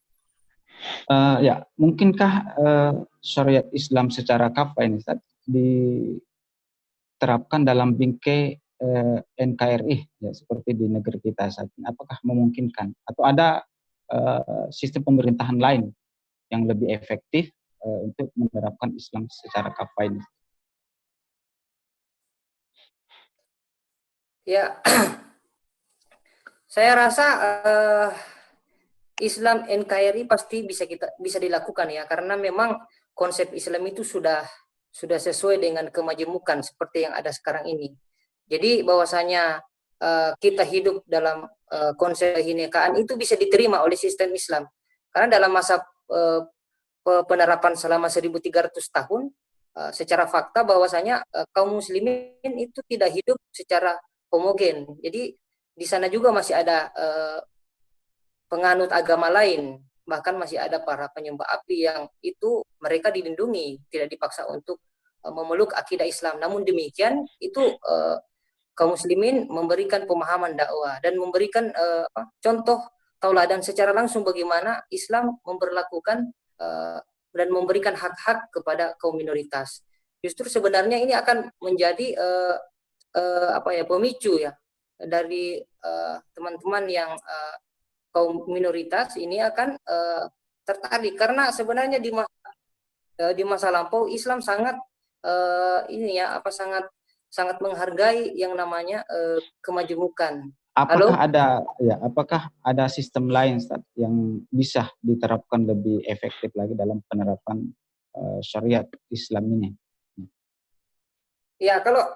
Ya, mungkinkah syariat Islam secara kafah ini Ustaz, diterapkan dalam bingkai NKRI ya, seperti di negeri kita saat ini? Apakah memungkinkan atau ada sistem pemerintahan lain yang lebih efektif untuk menerapkan Islam secara kafah ini? Ya, saya rasa Islam NKRI pasti bisa dilakukan ya, karena memang konsep Islam itu sudah sesuai dengan kemajemukan seperti yang ada sekarang ini. Jadi bahwasanya kita hidup dalam konsep kebinekaan itu bisa diterima oleh sistem Islam. Karena dalam masa penerapan selama 1300 tahun, secara fakta bahwasanya kaum muslimin itu tidak hidup secara homogen. Jadi di sana juga masih ada penganut agama lain, bahkan masih ada para penyembah api yang itu mereka dilindungi, tidak dipaksa untuk memeluk akidah Islam. Namun demikian itu kaum muslimin memberikan pemahaman dakwah dan memberikan contoh tauladan secara langsung bagaimana Islam memperlakukan dan memberikan hak-hak kepada kaum minoritas. Justru sebenarnya ini akan menjadi pemicu ya dari teman-teman yang kaum minoritas ini akan tertarik, karena sebenarnya di masa lampau Islam sangat sangat menghargai yang namanya kemajemukan. Apakah ada sistem lain Ustaz, yang bisa diterapkan lebih efektif lagi dalam penerapan syariat Islam ini? Ya, kalau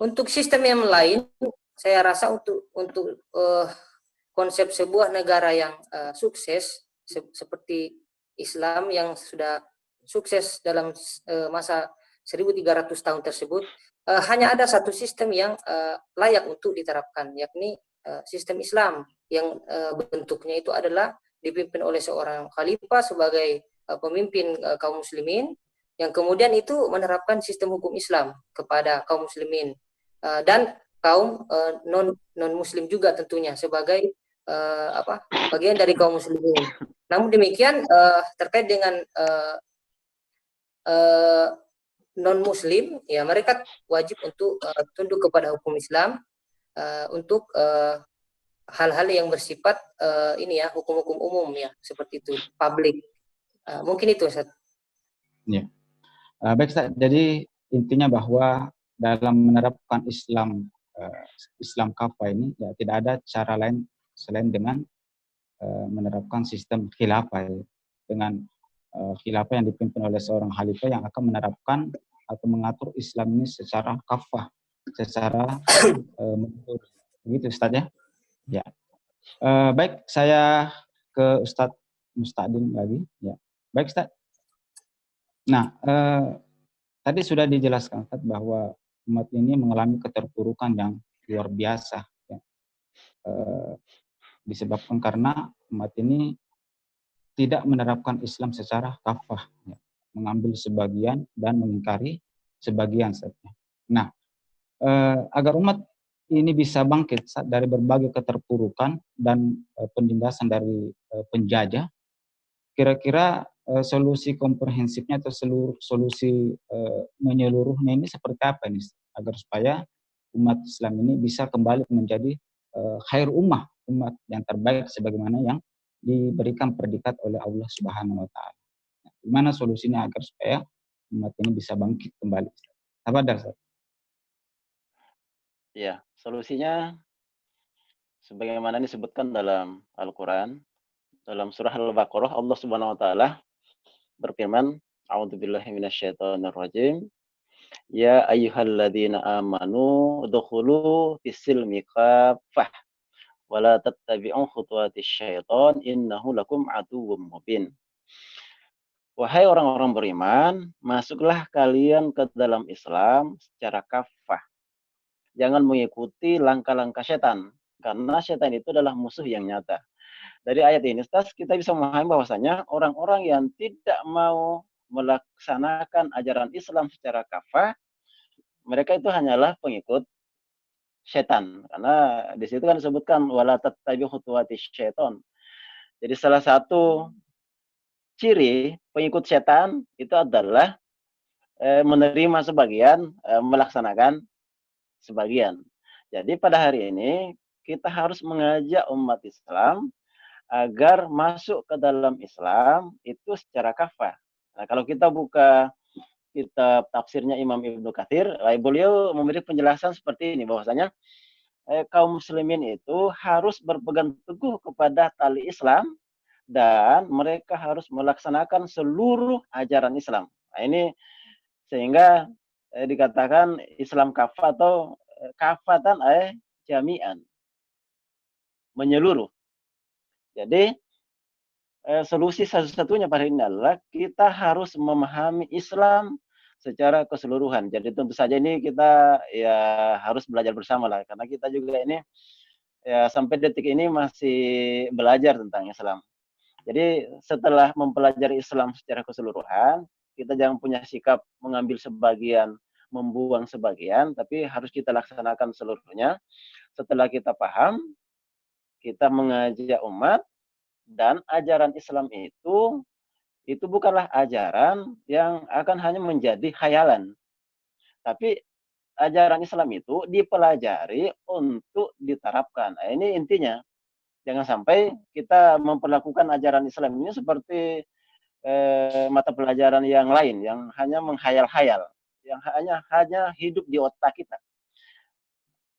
untuk sistem yang lain, saya rasa untuk konsep sebuah negara yang sukses seperti Islam yang sudah sukses dalam masa 1300 tahun tersebut, hanya ada satu sistem yang layak untuk diterapkan, yakni sistem Islam yang bentuknya itu adalah dipimpin oleh seorang khalifah sebagai pemimpin kaum muslimin, yang kemudian itu menerapkan sistem hukum Islam kepada kaum muslimin dan kaum non muslim juga tentunya sebagai bagian dari kaum muslimin. Namun demikian terkait dengan non muslim ya, mereka wajib untuk tunduk kepada hukum Islam untuk hal-hal yang bersifat hukum-hukum umum ya, seperti itu, publik. Mungkin itu Ustaz. Ya. Baik Ustaz, jadi intinya bahwa dalam menerapkan Islam kafah ini ya, tidak ada cara lain selain dengan menerapkan sistem khilafah ya, dengan khilafah yang dipimpin oleh seorang khalifah yang akan menerapkan atau mengatur Islam ini secara kafah, secara menurut. Begitu Ustaz ya. Ya. Baik, saya ke Ustaz Musta'dim lagi ya. Baik Ustaz. Nah, tadi sudah dijelaskan Ustaz bahwa umat ini mengalami keterpurukan yang luar biasa ya. Disebabkan karena umat ini tidak menerapkan Islam secara kafah ya. Mengambil sebagian dan mengingkari sebagian saja. Nah, agar umat ini bisa bangkit dari berbagai keterpurukan dan penindasan dari penjajah, kira-kira solusi komprehensifnya atau solusi menyeluruhnya ini seperti apa nih, agar supaya umat Islam ini bisa kembali menjadi khair umat yang terbaik sebagaimana yang diberikan predikat oleh Allah Subhanahu wa taala. Gimana solusinya agar supaya umat ini bisa bangkit kembali? Tafadhal. Ya, solusinya sebagaimana disebutkan dalam Al-Qur'an, dalam surah Al-Baqarah, Allah Subhanahu wa taala berfirman, "A'udzubillahi minasyaitonirrajim. Ya ayyuhalladzina amanu udkhulu fis-silmi kaffah wa la tattabi'u khutuwatis syaiton innahu lakum aduwwum mubin." Wahai orang-orang beriman, masuklah kalian ke dalam Islam secara kafah. Jangan mengikuti langkah-langkah setan, karena setan itu adalah musuh yang nyata. Dari ayat ini, kita bisa memahami bahwasanya orang-orang yang tidak mau melaksanakan ajaran Islam secara kafah, mereka itu hanyalah pengikut setan. Karena di situ kan disebutkan wala tattabi'u khutuwatis syaiton. Jadi salah satu ciri pengikut setan itu adalah menerima sebagian, melaksanakan sebagian. Jadi pada hari ini kita harus mengajak umat Islam agar masuk ke dalam Islam itu secara kafah. Nah, kalau kita buka kitab tafsirnya Imam Ibnu Katsir, beliau memberi penjelasan seperti ini bahwasanya kaum muslimin itu harus berpegang teguh kepada tali Islam dan mereka harus melaksanakan seluruh ajaran Islam. Nah, ini sehingga dikatakan Islam kafah atau kafatan jami'an, menyeluruh. Jadi solusi satu-satunya pada ini adalah kita harus memahami Islam secara keseluruhan. Jadi tentu saja ini kita ya harus belajar bersama lah, karena kita juga ini ya sampai detik ini masih belajar tentang Islam. Jadi setelah mempelajari Islam secara keseluruhan, kita jangan punya sikap mengambil sebagian, membuang sebagian, tapi harus kita laksanakan seluruhnya. Setelah kita paham, kita mengajak umat dan ajaran Islam itu bukanlah ajaran yang akan hanya menjadi khayalan. Tapi ajaran Islam itu dipelajari untuk diterapkan. Nah, ini intinya. Jangan sampai kita memperlakukan ajaran Islam ini seperti mata pelajaran yang lain yang hanya menghayal-hayal, yang hanya hidup di otak kita.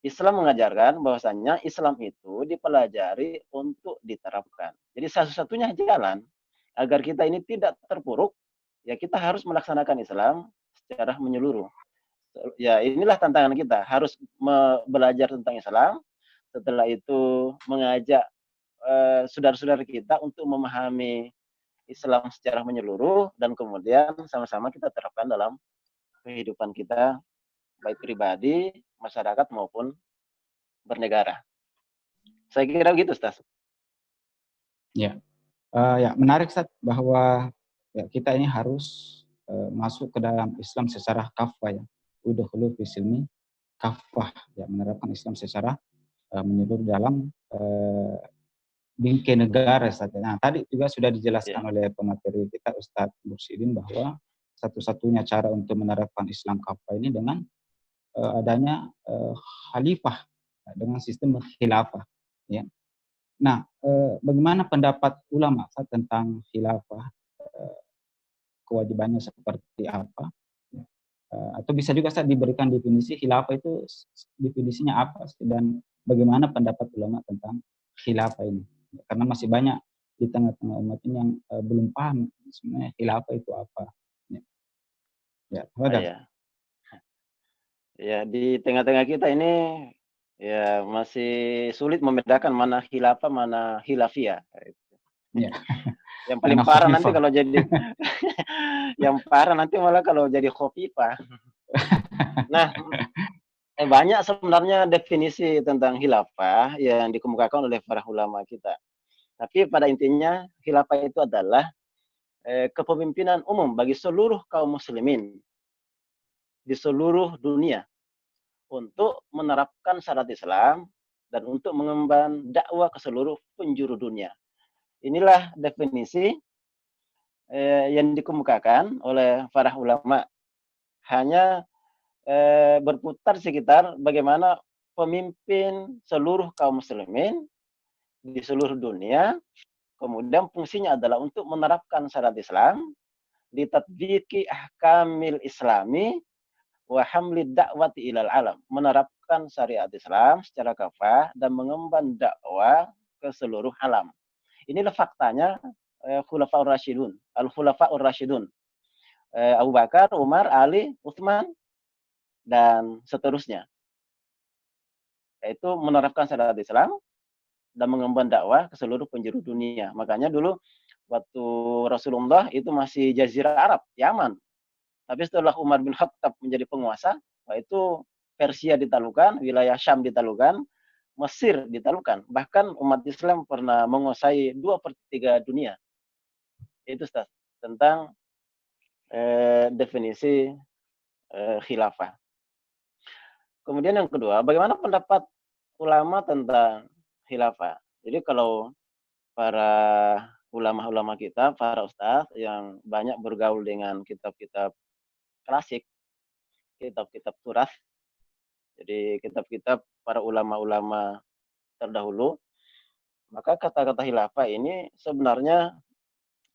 Islam mengajarkan bahwasanya Islam itu dipelajari untuk diterapkan. Jadi satu-satunya jalan agar kita ini tidak terpuruk, ya kita harus melaksanakan Islam secara menyeluruh. Ya inilah tantangan kita, harus belajar tentang Islam, setelah itu mengajak saudara-saudara kita untuk memahami Islam secara menyeluruh, dan kemudian sama-sama kita terapkan dalam kehidupan kita, baik pribadi, masyarakat, maupun bernegara. Saya kira gitu, Ustaz. Ya, ya menarik Ustaz, bahwa ya, kita ini harus masuk ke dalam Islam secara kafah ya. Udkhulu fi silmi kafah, ya menerapkan Islam secara menyeluruh dalam bingkai negara Ustaz. Nah, tadi juga sudah dijelaskan Ya, oleh pemateri kita Ustadz Mursidin bahwa satu-satunya cara untuk menerapkan Islam kafah ini dengan adanya khalifah, dengan sistem khilafah ya. Nah, bagaimana pendapat ulama Ustaz tentang khilafah? Kewajibannya seperti apa? Ya. Atau bisa juga Ustaz diberikan definisi khilafah itu, definisinya apa dan bagaimana pendapat ulama tentang khilafah ini? Karena masih banyak di tengah-tengah umat ini yang belum paham sebenarnya khilafah itu apa. Ya, ya, ya. Ya, di tengah-tengah kita ini ya masih sulit membedakan mana khilafah, mana khilafiyah. ya. Yang paling Mana parah nanti khofifah. kalau jadi yang parah nanti malah kalau jadi khofifah. Nah, banyak sebenarnya definisi tentang khilafah yang dikemukakan oleh para ulama kita. Tapi pada intinya khilafah itu adalah kepemimpinan umum bagi seluruh kaum muslimin di seluruh dunia untuk menerapkan syariat Islam dan untuk mengemban dakwah ke seluruh penjuru dunia. Inilah definisi yang dikemukakan oleh para ulama. Hanya berputar sekitar bagaimana pemimpin seluruh kaum muslimin di seluruh dunia, kemudian fungsinya adalah untuk menerapkan syariat Islam, ditatbiki ahkamil islami, wa hamlid da'wati ilal alam, menerapkan syariat Islam secara kafah dan mengemban dakwah ke seluruh alam. Inilah faktanya Khulafaur Rasyidun, Al-Khulafaur Rasyidun, Abu Bakar, Umar, Ali, Utsman, dan seterusnya. Yaitu menerapkan syariat Islam dan mengemban dakwah ke seluruh penjuru dunia. Makanya dulu waktu Rasulullah itu masih Jazirah Arab, Yaman. Tapi setelah Umar bin Khattab menjadi penguasa, itu Persia ditaklukkan, wilayah Syam ditaklukkan, Mesir ditaklukkan. Bahkan umat Islam pernah menguasai 2/3 dunia. Itu Ustaz, tentang definisi khilafah. Kemudian yang kedua, bagaimana pendapat ulama tentang khilafah? Jadi kalau para ulama-ulama kita, para ustadz yang banyak bergaul dengan kitab-kitab klasik, kitab-kitab turas, jadi kitab-kitab para ulama-ulama terdahulu, maka kata-kata khilafah ini sebenarnya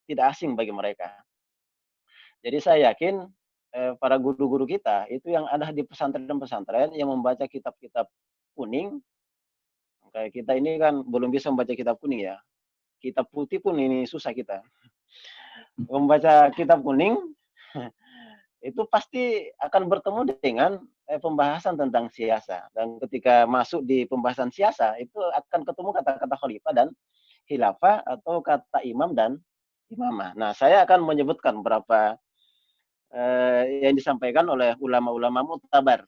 tidak asing bagi mereka. Jadi saya yakin para guru-guru kita itu yang ada di pesantren-pesantren yang membaca kitab-kitab kuning, kayak kita ini kan belum bisa membaca kitab kuning ya. Kitab putih pun ini susah kita. Membaca kitab kuning itu pasti akan bertemu dengan pembahasan tentang siasa. Dan ketika masuk di pembahasan siasa itu akan ketemu kata-kata khalifah dan khilafah atau kata imam dan imamah. Nah, saya akan menyebutkan beberapa yang disampaikan oleh ulama-ulama muktabar.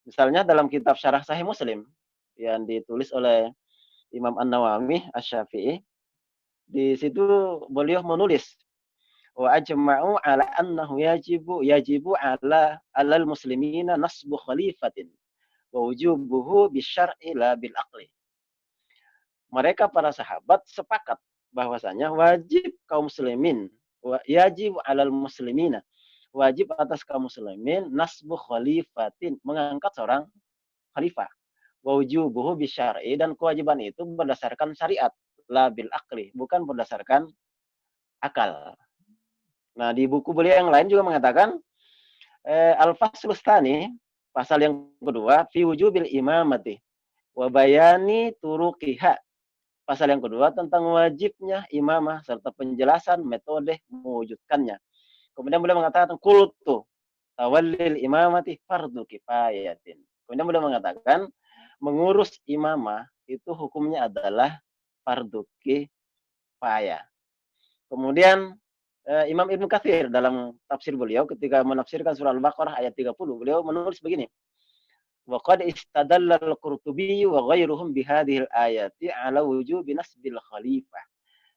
Misalnya dalam kitab Syarah Sahih Muslim yang ditulis oleh Imam An-Nawawi Asy-Syafi'i, di situ beliau menulis wa ajma'u ala annahu yajibu ala alal muslimina nasbu khalifatin wa wujubuhu bisyar'i la bil aqli. Mereka para sahabat sepakat bahwasanya wajib kaum muslimin yajib alal muslimina, wajib atas kaum muslimin nasbu khalifatin, mengangkat seorang khalifah. Wa wujubuhu bisyar'i, dan kewajiban itu berdasarkan syariat, la bil aqli, bukan berdasarkan akal. Nah, di buku beliau yang lain juga mengatakan al-faslus tsani, pasal yang kedua, fi wujubil imamati wa bayani turuqiha. Pasal yang kedua tentang wajibnya imamah serta penjelasan metode mewujudkannya. Kemudian beliau mengatakan qultu tawallil imamati fardu kifayatin. Kemudian beliau mengatakan mengurus imamah itu hukumnya adalah fardu kifayah. Kemudian Imam Ibnu Katsir dalam tafsir beliau ketika menafsirkan surah Al-Baqarah ayat 30, beliau menulis begini. Wa qad istadalla al-Qurtubi wa ghairuhum bihadhil ayati ala wujubi nasbil khalifah.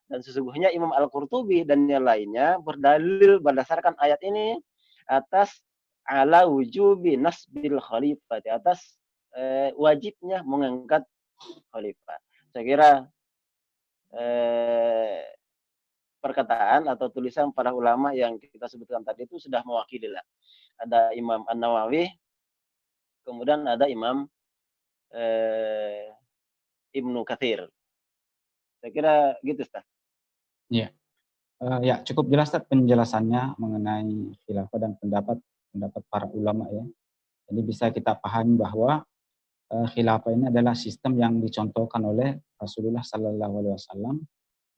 Dan sesungguhnya Imam Al-Qurtubi dan yang lainnya berdalil berdasarkan ayat ini atas ala wujubi nasbil khalifah, di atas wajibnya mengangkat khalifah. Saya kira perkataan atau tulisan para ulama yang kita sebutkan tadi itu sudah mewakili lah. Ada Imam An-Nawawi, kemudian ada Imam Ibnu Katsir. Saya kira gitu, Ustaz. Ya, ya cukup jelas Ustaz penjelasannya mengenai khilafah dan pendapat para ulama ya. Jadi bisa kita pahami bahwa khilafah ini adalah sistem yang dicontohkan oleh Rasulullah Sallallahu Alaihi Wasallam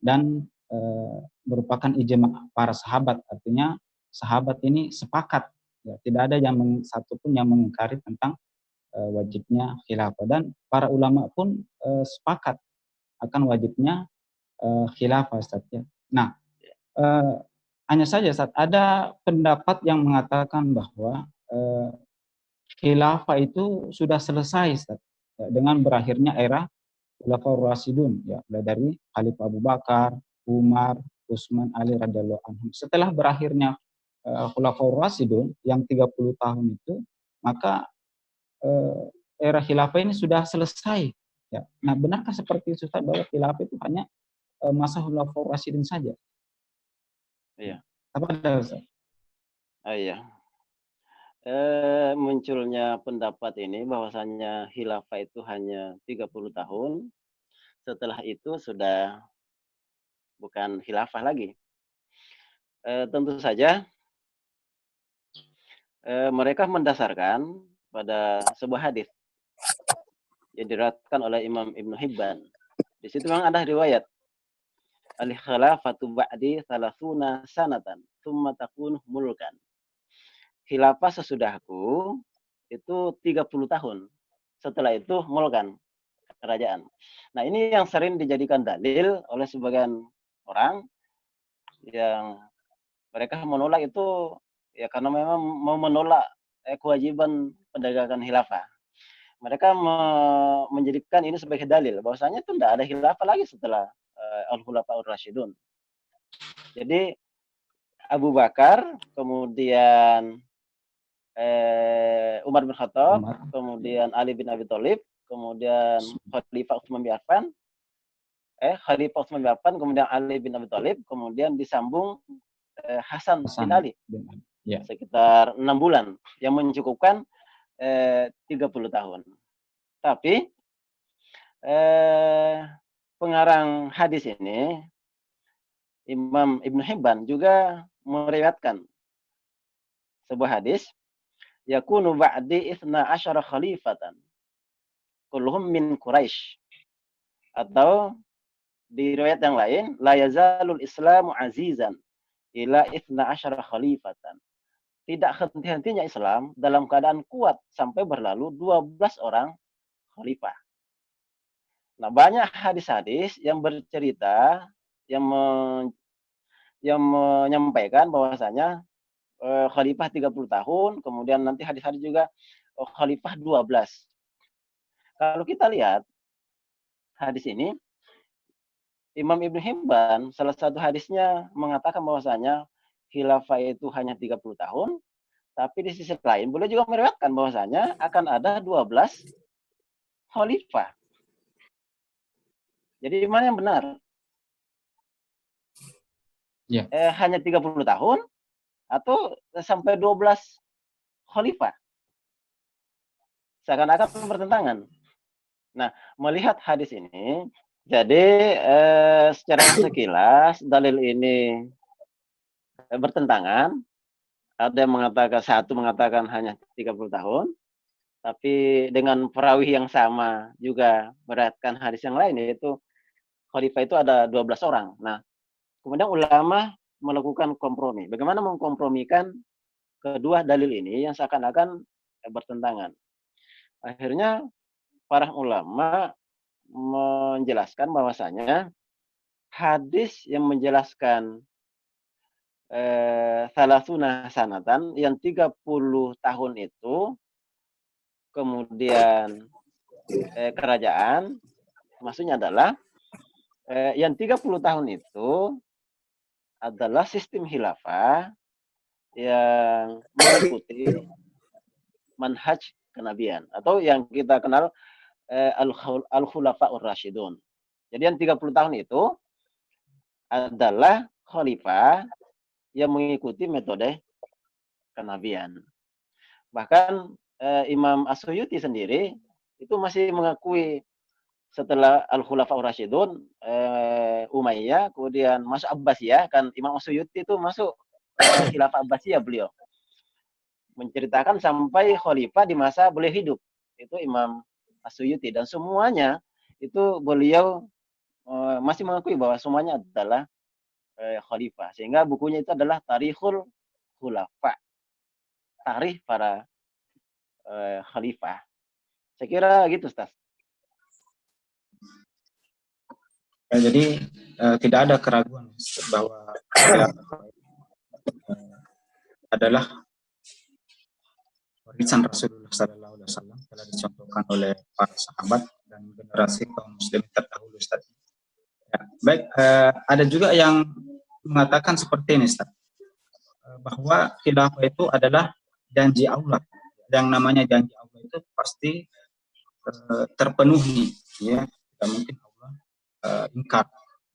dan merupakan ijma para sahabat. Artinya sahabat ini sepakat, ya, tidak ada yang satupun yang mengingkari tentang wajibnya khilafah, dan para ulama pun sepakat akan wajibnya khilafah, Ustaz, ya. Nah, hanya saja saat ada pendapat yang mengatakan bahwa khilafah itu sudah selesai, Ustaz, ya, dengan berakhirnya era Khulafaur Rasyidun, ya, mulai dari Khalifah Abu Bakar, Umar, Utsman, Ali radhiyallahu anhum. Setelah berakhirnya Khulafaur Rasyidun yang 30 tahun itu, maka era khilafah ini sudah selesai. Ya. Nah, benarkah seperti itu Ustaz bahwa khilafah itu hanya masa Khulafaur Rasyidun saja? Iya. Apa ada Ustaz? Iya. Munculnya pendapat ini bahwasannya khilafah itu hanya 30 tahun, setelah itu sudah bukan khilafah lagi. Tentu saja mereka mendasarkan pada sebuah hadis yang diriwayatkan oleh Imam Ibnu Hibban. Di situ memang ada riwayat al-khilafatu ba'di 30 sanatan, tsumma takunu mulkan. Khilafah sesudahku itu 30 tahun. Setelah itu mulkan, kerajaan. Nah, ini yang sering dijadikan dalil oleh sebagian orang yang mereka menolak itu ya karena memang mau menolak kewajiban penegakan khilafah. Mereka menjadikan ini sebagai dalil bahwasanya itu tidak ada khilafah lagi setelah Al-Khulafaur Rasyidun. Jadi Abu Bakar, kemudian Umar bin Khattab, Umar. kemudian Ali bin Abi Thalib, kemudian Khalifah Utsman bin Affan, Khalifah Utsman bin Affan, kemudian Ali bin Abi Thalib, kemudian disambung Hasan bin Hasan Ali bin Ali. Ya. sekitar 6 bulan yang mencukupkan 30 tahun. Tapi pengarang hadis ini Imam Ibnu Hibban juga meriwayatkan sebuah hadis, yakunu ba'di 12 khalifatan kulluhum min Quraisy, atau di riwayat yang lain, la yazalul islamu azizan ila 12 khalifatan. Tidak henti-hentinya Islam dalam keadaan kuat sampai berlalu 12 orang khalifah. Nah, banyak hadis-hadis yang bercerita yang menyampaikan bahwasanya khalifah 30 tahun, kemudian nanti hadis-hadis juga khalifah 12. Kalau kita lihat hadis ini, Imam Ibnu Hibban salah satu hadisnya mengatakan bahwasanya khilafah itu hanya 30 tahun, tapi di sisi lain boleh juga meriwayatkan bahwasanya akan ada 12 khalifah. Jadi mana yang benar? Ya. Hanya 30 tahun atau sampai 12 khalifah? Seakan-akan bertentangan. Nah, melihat hadis ini, jadi secara sekilas dalil ini bertentangan. Ada yang mengatakan, satu mengatakan hanya 30 tahun, tapi dengan perawi yang sama juga meriwayatkan hadis yang lain, yaitu khalifah itu ada 12 orang. Nah, kemudian ulama melakukan kompromi. Bagaimana mengkompromikan kedua dalil ini yang seakan-akan bertentangan. Akhirnya para ulama menjelaskan bahwasanya hadis yang menjelaskan salasuna sanatan yang 30 tahun itu, kemudian kerajaan, maksudnya adalah yang 30 tahun itu adalah sistem khilafah yang mengikuti manhaj kenabian atau yang kita kenal al-khulafaur rasyidun. Jadi yang 30 tahun itu adalah khalifah yang mengikuti metode kenabian. Bahkan Imam As-Suyuti sendiri itu masih mengakui setelah Al-Khulafaur Rasyidun, Umayyah, kemudian masuk Abbasiyah, kan Imam As-Suyuti itu masuk Khilafah Abbasiyah beliau. Menceritakan sampai khalifah di masa beliau hidup. Itu Imam As-Suyuti, dan semuanya itu beliau masih mengakui bahwa semuanya adalah khalifah. Sehingga bukunya itu adalah Tarikhul Khulafa. Tarikh para khalifah. Saya kira gitu, Ustaz. Ya, jadi tidak ada keraguan bahwa adalah warisan Rasulullah SAW, telah dicontohkan oleh para sahabat dan generasi kaum muslim terdahulu, Ustaz. Ya, baik, ada juga yang mengatakan seperti ini, Ustaz, bahwa khilafah itu adalah janji Allah. Yang namanya janji Allah itu pasti terpenuhi, ya, tidak mungkin Allah ingkar.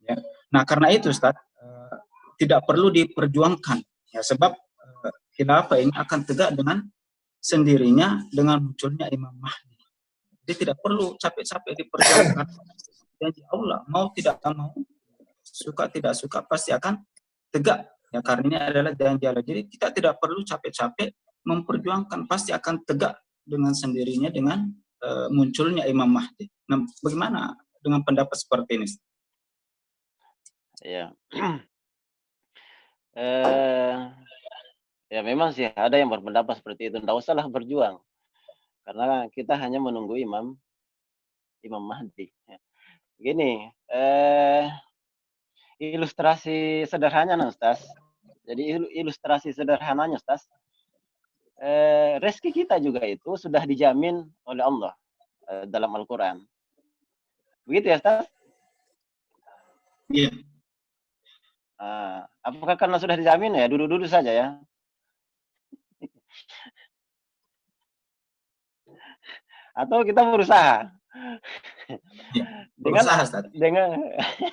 Ya. Nah, karena itu, Ustaz, tidak perlu diperjuangkan, ya, sebab khilafah ini akan tegak dengan sendirinya dengan munculnya Imam Mahdi. Jadi tidak perlu capek-capek diperjuangkan. Janji Allah, mau tidak mau, suka tidak suka, pasti akan tegak. Ya, karena ini adalah janji Allah. Jadi kita tidak perlu capek-capek memperjuangkan, pasti akan tegak dengan sendirinya dengan munculnya Imam Mahdi. Nah, bagaimana dengan pendapat seperti ini? Ya. Ya memang sih ada yang berpendapat seperti itu. Tidak usahlah berjuang, karena kita hanya menunggu Imam Mahdi. Ya. Gini, ilustrasi sederhananya, Ustaz. Jadi ilustrasi sederhananya, Ustaz. Rezeki kita juga itu sudah dijamin oleh Allah dalam Al-Quran. Begitu ya, Ustaz? Iya. Apakah karena sudah dijamin ya, duduk-duduk saja ya? Atau kita berusaha Ya, dengan berusaha Ustaz. dengan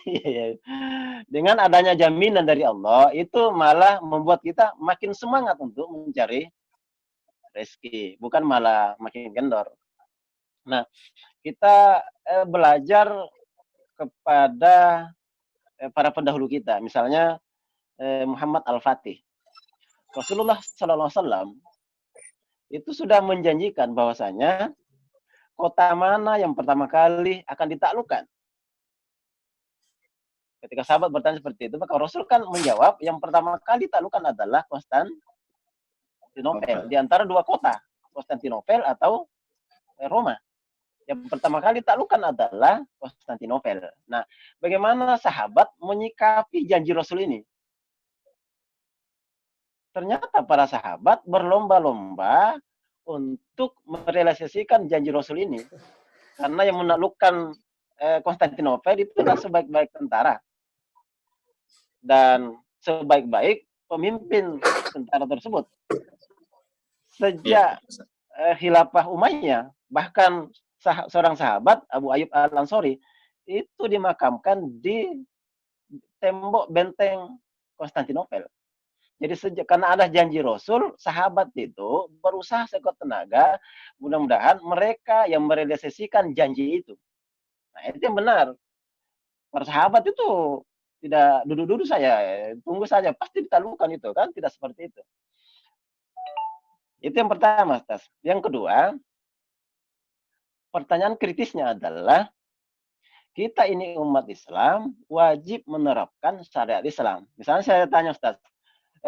iya, dengan adanya jaminan dari Allah itu malah membuat kita makin semangat untuk mencari rezeki, bukan malah makin kendor. Nah, kita belajar kepada para pendahulu kita, misalnya Muhammad Al-Fatih. Rasulullah SAW itu sudah menjanjikan bahwasanya kota mana yang pertama kali akan ditaklukkan. Ketika sahabat bertanya seperti itu, maka Rasul kan menjawab yang pertama kali taklukkan adalah Konstantinopel. Di antara dua kota, Konstantinopel atau Roma. Yang pertama kali taklukkan adalah Konstantinopel. Nah, bagaimana sahabat menyikapi janji Rasul ini? Ternyata para sahabat berlomba-lomba untuk merealisasikan janji Rasul ini. Karena yang menaklukkan Konstantinopel itulah sebaik-baik tentara. Dan sebaik-baik pemimpin tentara tersebut. Sejak khilafah Umayyah, bahkan seorang sahabat, Abu Ayyub Al-Ansori, itu dimakamkan di tembok benteng Konstantinopel. Jadi karena ada janji Rasul, sahabat itu berusaha sekuat tenaga, mudah-mudahan mereka yang merealisasikan janji itu. Nah, itu yang benar. Para sahabat itu tidak duduk-duduk saya, tunggu saja, pasti ditaklukkan itu kan, tidak seperti itu. Itu yang pertama, Ustaz. Yang kedua, pertanyaan kritisnya adalah kita ini umat Islam wajib menerapkan syariat Islam. Misalnya saya tanya, Ustaz,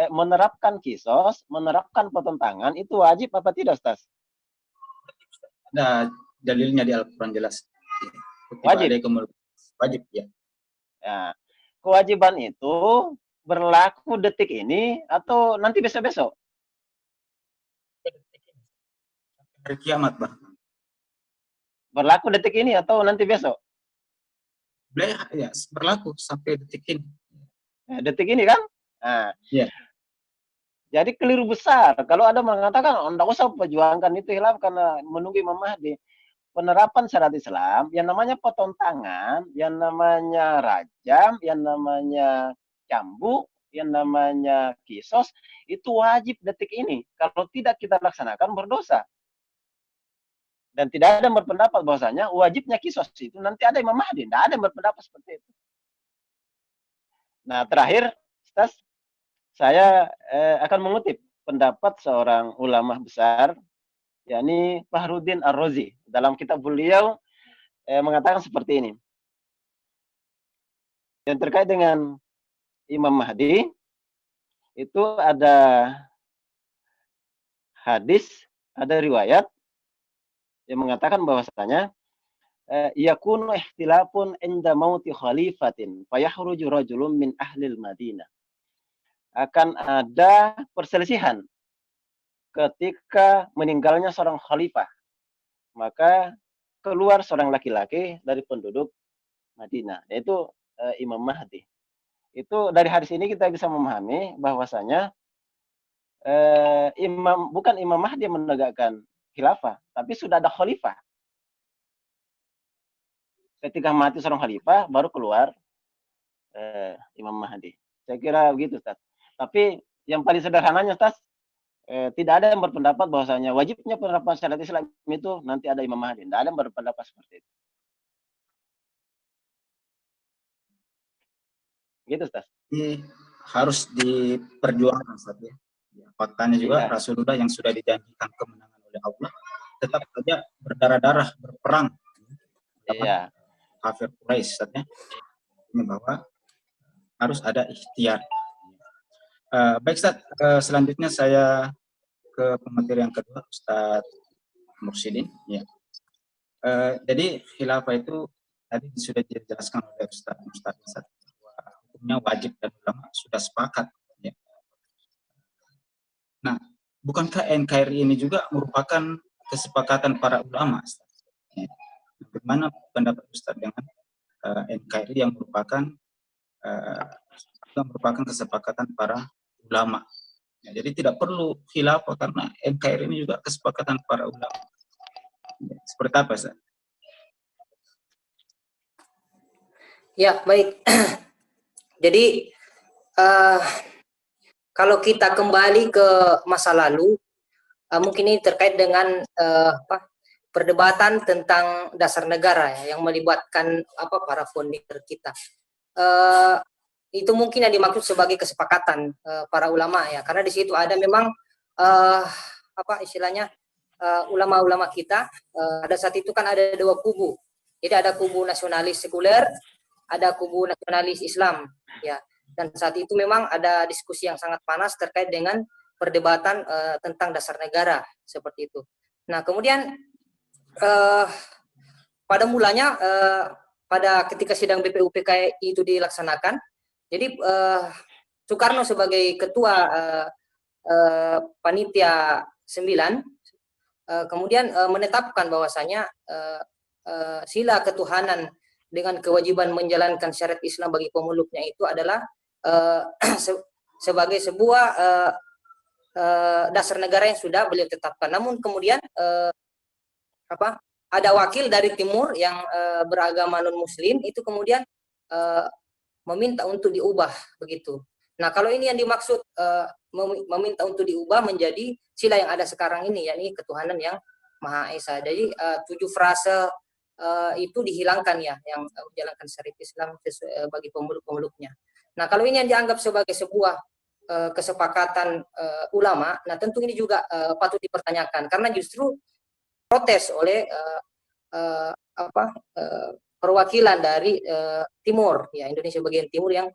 menerapkan kisos, menerapkan potong tangan itu wajib apa tidak, Ustaz? Ada dalilnya di Al-Quran jelas. Wajib. Wajib, ya. Ya. Kewajiban itu berlaku detik ini atau nanti besok-besok? Hari kiamat, Bang. Berlaku detik ini atau nanti besok? Ya, berlaku sampai detik ini. Detik ini kan? Nah, ya. Jadi keliru besar. Kalau ada mengatakan, tidak usah perjuangkan itu hilaf karena menunggu Imam Mahdi. Penerapan syariat Islam, yang namanya potong tangan, yang namanya rajam, yang namanya cambuk, yang namanya kisos, itu wajib detik ini. Kalau tidak kita laksanakan, berdosa. Dan tidak ada yang berpendapat bahwasanya wajibnya kisos itu nanti ada Imam Mahdi. Tidak ada yang berpendapat seperti itu. Nah, terakhir, Ustaz, saya akan mengutip pendapat seorang ulama besar, yakni Fahruddin Ar-Razi. Dalam kitab beliau mengatakan seperti ini. Yang terkait dengan Imam Mahdi, itu ada hadis, ada riwayat yang mengatakan bahwasanya yakunu ihtilafun inda mauti khalifatin fayahruju rajulun min ahlil Madinah. Akan ada perselisihan ketika meninggalnya seorang khalifah. Maka keluar seorang laki-laki dari penduduk Madinah, yaitu Imam Mahdi. Itu dari hadis ini kita bisa memahami bahwasanya bukan Imam Mahdi yang menegakkan khilafah, tapi sudah ada khalifah. Ketika mati seorang khalifah, baru keluar Imam Mahdi. Saya kira begitu, Ustaz. Tapi yang paling sederhananya, Ustaz, tidak ada yang berpendapat bahwasanya wajibnya penerapan syariat Islam itu nanti ada Imam Mahdi. Tidak ada yang berpendapat seperti itu. Gitu, Ustaz. Ini harus diperjuangkan, Ustaz, ya. Faktanya juga Rasulullah yang sudah dijanjikan kemenangan oleh Allah tetap saja berdarah-darah berperang. Iya. Kafir Quraisy, Ustaz, ya. Ini bahwa harus ada ikhtiar. Baik, Ustaz, selanjutnya saya ke pemateri yang kedua, Ustaz Mursyidin. Ya. Jadi khilafah itu tadi sudah dijelaskan oleh Ustaz bahwa hukumnya wajib dan ulama sudah sepakat. Ya. Nah, bukankah NKRI ini juga merupakan kesepakatan para ulama, Ustaz? Ya. Bagaimana pendapat Ustaz dengan NKRI yang merupakan kesepakatan para ulama? Ya, jadi tidak perlu khilafah karena NKRI ini juga kesepakatan para ulama. Ya, seperti apa, Ustaz? Ya, baik. Jadi kalau kita kembali ke masa lalu, mungkin ini terkait dengan perdebatan tentang dasar negara ya, yang melibatkan para founder kita. Itu mungkin yang dimaksud sebagai kesepakatan para ulama ya, karena di situ ada memang ulama-ulama kita. Pada saat itu kan ada dua kubu. Jadi ada kubu nasionalis sekuler, ada kubu nasionalis Islam ya. Dan saat itu memang ada diskusi yang sangat panas terkait dengan perdebatan tentang dasar negara seperti itu. Nah, kemudian pada mulanya pada ketika sidang BPUPKI itu dilaksanakan, jadi Soekarno sebagai ketua panitia 9 kemudian menetapkan bahwasanya sila ketuhanan dengan kewajiban menjalankan syariat Islam bagi pemeluknya itu adalah sebagai sebuah dasar negara yang sudah beliau tetapkan. Namun kemudian ada wakil dari timur yang beragama non muslim itu kemudian meminta untuk diubah begitu. Nah, kalau ini yang dimaksud meminta untuk diubah menjadi sila yang ada sekarang ini, yakni ketuhanan yang Maha Esa. Jadi 7 frase itu dihilangkan ya, yang menjalankan syariat Islam bagi pemeluk-pemeluknya. Nah, kalau ini yang dianggap sebagai sebuah kesepakatan ulama, nah tentu ini juga patut dipertanyakan karena justru protes oleh perwakilan dari timur ya, Indonesia bagian timur yang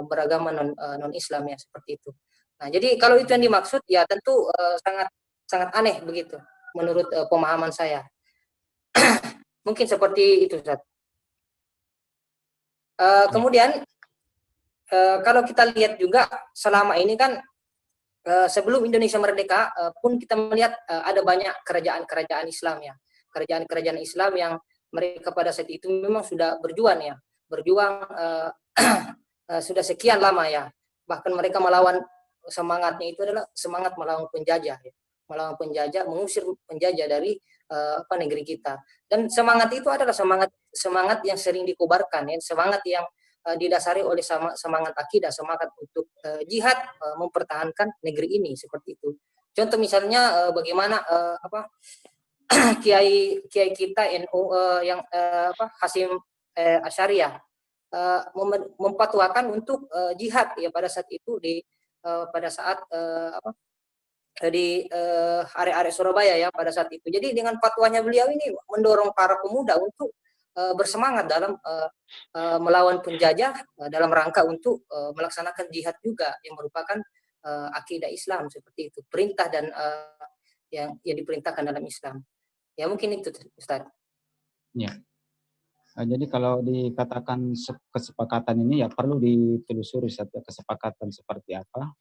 beragama non Islam ya, seperti itu. Nah, jadi kalau itu yang dimaksud ya tentu sangat aneh begitu menurut pemahaman saya. Mungkin seperti itu, Ustaz. Kemudian kalau kita lihat juga selama ini kan sebelum Indonesia merdeka pun kita melihat ada banyak kerajaan-kerajaan Islam ya. Kerajaan-kerajaan Islam yang mereka pada saat itu memang sudah berjuang sudah sekian lama ya. Bahkan mereka melawan, semangatnya itu adalah semangat melawan penjajah ya. Melawan penjajah, mengusir penjajah dari negeri kita. Dan semangat itu adalah semangat yang sering dikobarkan ya, semangat yang didasari oleh semangat akidah, semangat untuk jihad mempertahankan negeri ini, seperti itu. Contoh misalnya bagaimana kiai kita NU yang Hasyim Asy'ariyah memfatwakan untuk jihad ya pada saat itu pada saat di area-area Surabaya ya pada saat itu. Jadi dengan fatwanya beliau ini mendorong para pemuda untuk bersemangat dalam melawan penjajah dalam rangka untuk melaksanakan jihad juga yang merupakan akidah Islam, seperti itu, perintah dan yang diperintahkan dalam Islam. Ya mungkin itu, Ustaz. Ya. Jadi kalau dikatakan kesepakatan ini ya perlu ditelusuri satu kesepakatan seperti apa.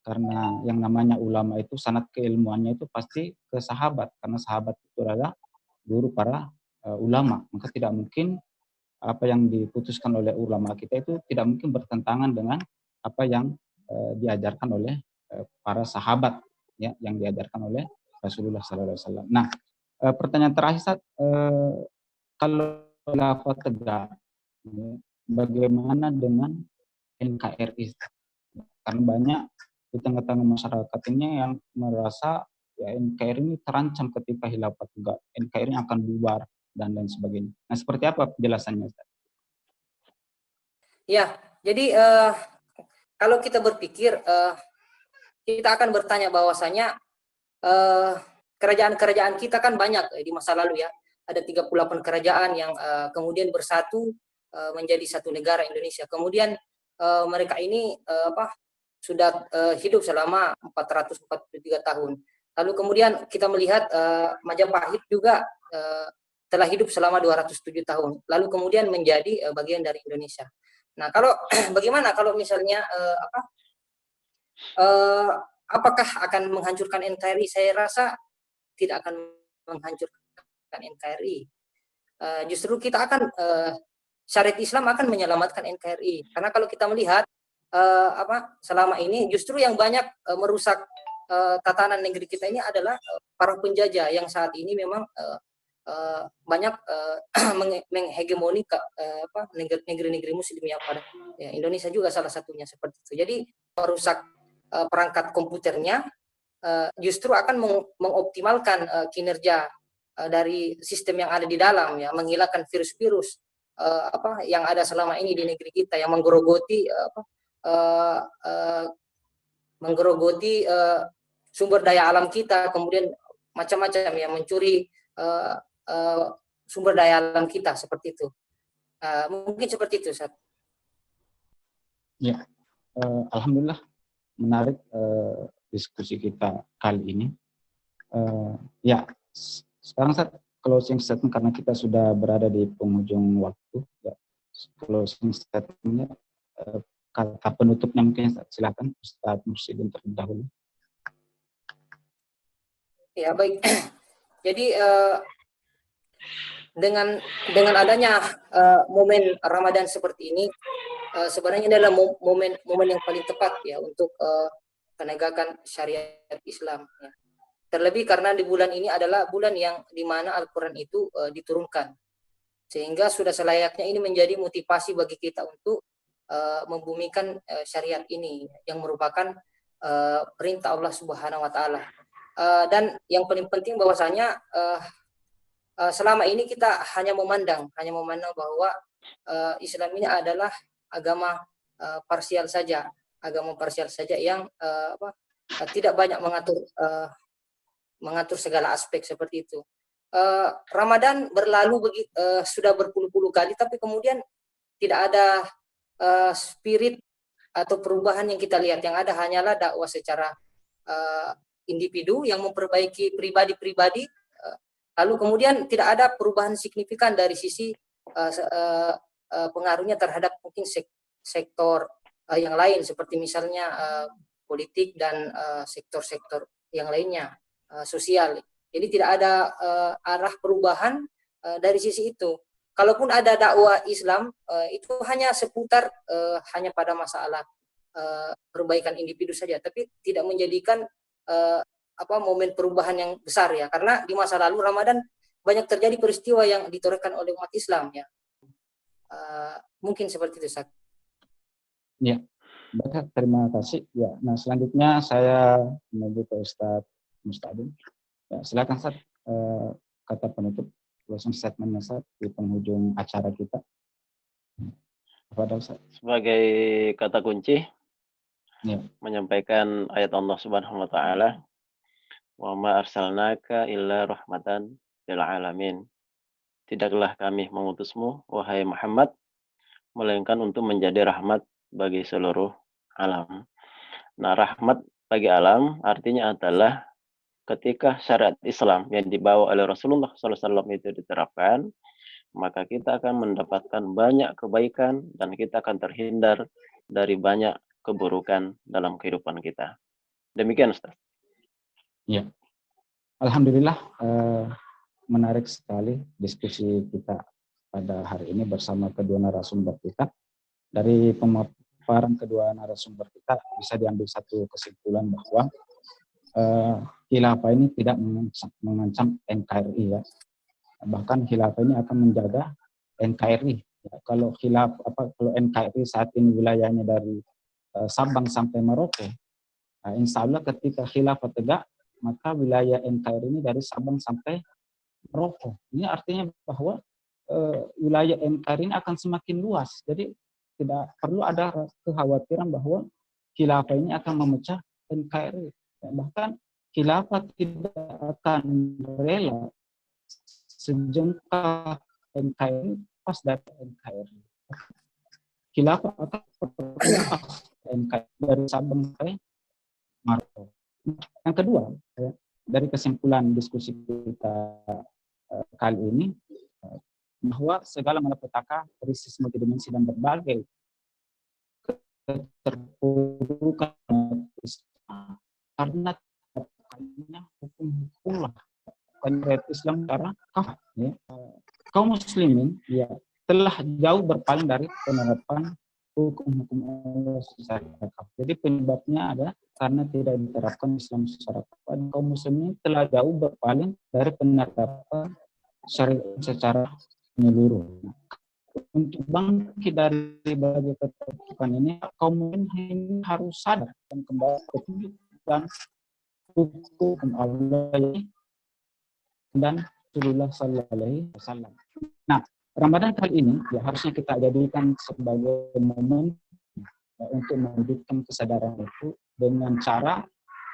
Karena yang namanya ulama itu sanad keilmuannya itu pasti ke sahabat, karena sahabat itu adalah guru para ulama. Maka tidak mungkin apa yang diputuskan oleh ulama kita itu tidak mungkin bertentangan dengan apa yang diajarkan oleh para sahabat ya, yang diajarkan oleh Rasulullah SAW. Nah, pertanyaan terakhir, kalau khilafah tegak, bagaimana dengan NKRI? Karena banyak di tengah-tengah masyarakat ini yang merasa ya NKRI ini terancam ketika khilafah tegak, NKRI akan bubar dan lain sebagainya. Nah, seperti apa penjelasannya, Ustaz? Ya, jadi kalau kita berpikir kita akan bertanya bahwasanya kerajaan-kerajaan kita kan banyak di masa lalu ya. Ada 38 kerajaan yang kemudian bersatu menjadi satu negara Indonesia. Kemudian mereka ini sudah hidup selama 443 tahun. Lalu kemudian kita melihat Majapahit juga telah hidup selama 207 tahun. Lalu kemudian menjadi bagian dari Indonesia. Nah, kalau bagaimana kalau misalnya apakah akan menghancurkan NKRI? Saya rasa tidak akan menghancurkan NKRI. Justru kita akan syariat Islam akan menyelamatkan NKRI. Karena kalau kita melihat selama ini justru yang banyak merusak tatanan negeri kita ini adalah para penjajah yang saat ini memang banyak menghegemoni negeri-negeri Muslim yang pada Indonesia juga salah satunya seperti itu. Jadi merusak perangkat komputernya justru akan mengoptimalkan kinerja dari sistem yang ada di dalam, ya, menghilangkan virus-virus yang ada selama ini di negeri kita yang menggerogoti sumber daya alam kita, kemudian macam-macam ya, mencuri sumber daya alam kita seperti itu. Mungkin seperti itu, Ustaz. Ya, alhamdulillah menarik diskusi kita kali ini. Ya, sekarang Ustaz, closing statement karena kita sudah berada di penghujung waktu. Ya, closing statementnya, kata penutupnya mungkin silakan Ustaz Mursyidin terlebih dahulu. Ya, baik. Jadi dengan adanya momen Ramadan seperti ini, sebenarnya adalah momen yang paling tepat ya untuk penegakan syariat Islam. Ya. Terlebih karena di bulan ini adalah bulan yang dimana Al-Quran itu diturunkan, sehingga sudah selayaknya ini menjadi motivasi bagi kita untuk membumikan syariat ini yang merupakan perintah Allah Subhanahu Wa Taala. Dan yang paling penting bahwasanya selama ini kita hanya memandang bahwa Islam ini adalah agama parsial saja yang tidak banyak mengatur segala aspek seperti itu. Ramadan berlalu sudah berpuluh-puluh kali, tapi kemudian tidak ada spirit atau perubahan yang kita lihat. Yang ada hanyalah dakwah secara individu yang memperbaiki pribadi-pribadi, lalu kemudian tidak ada perubahan signifikan dari sisi pengaruhnya terhadap mungkin sektor yang lain seperti misalnya politik dan sektor-sektor yang lainnya, sosial. Jadi tidak ada arah perubahan dari sisi itu. Kalaupun ada dakwah Islam, itu hanya seputar hanya pada masalah perbaikan individu saja, tapi tidak menjadikan momen perubahan yang besar ya, karena di masa lalu Ramadan banyak terjadi peristiwa yang ditorehkan oleh umat Islam ya. Mungkin seperti itu, Ustaz. Ya, baik, terima kasih. Ya, nah selanjutnya saya menuju ke Ustaz Mustadin. Ya, silakan Ustaz, kata penutup closing statement Ustaz di penghujung acara kita. Kepada Ustaz. Sebagai kata kunci, ya, menyampaikan ayat Allah Subhanahu Wa Taala, wa ma arsalnaka illa rahmatan lil alamin. Tidaklah kami mengutusmu, wahai Muhammad, melainkan untuk menjadi rahmat bagi seluruh alam. Nah, rahmat bagi alam artinya adalah ketika syariat Islam yang dibawa oleh Rasulullah SAW itu diterapkan, maka kita akan mendapatkan banyak kebaikan dan kita akan terhindar dari banyak keburukan dalam kehidupan kita. Demikian, Ustaz. Ya, alhamdulillah menarik sekali diskusi kita pada hari ini bersama kedua narasumber kita. Dari pemaparan kedua narasumber kita bisa diambil satu kesimpulan bahwa khilafah ini tidak mengancam NKRI ya. Bahkan khilafah ini akan menjaga NKRI. Ya, kalau NKRI saat ini wilayahnya dari Sabang sampai Merauke, insya Allah ketika khilafah tegak, maka wilayah NKRI ini dari Sabang sampai Merauke. Ini artinya bahwa wilayah NKRI ini akan semakin luas. Jadi tidak perlu ada kekhawatiran bahwa khilafah ini akan memecah NKRI. Bahkan khilafah tidak akan rela sejengkal NKRI pas dari NKRI. Khilafah akan lepas NKRI dari Sabang sampai Merauke. Yang kedua, dari kesimpulan diskusi kita kali ini, bahwa segala malapetaka, krisis multidimensi dan berbagai keterpurukan karena hukum-hukum lah Islam karena kaum muslimin ya telah jauh berpaling dari penerapan hukum-hukum Allah secara kafah. Jadi penyebabnya adalah karena tidak diterapkan Islam secara kafah. Kaum muslimin telah jauh berpaling dari penerapan syariat secara menyeluruh. Untuk bangkit dari berbagai ketertiban ini, kaum muslimin harus sadar dan kembali petunjuk dan hukum Allah dan Rasulullah Sallallahu Alaihi Wasallam. Nah, Ramadan kali ini ya harusnya kita jadikan sebagai momen untuk mewujudkan kesadaran itu dengan cara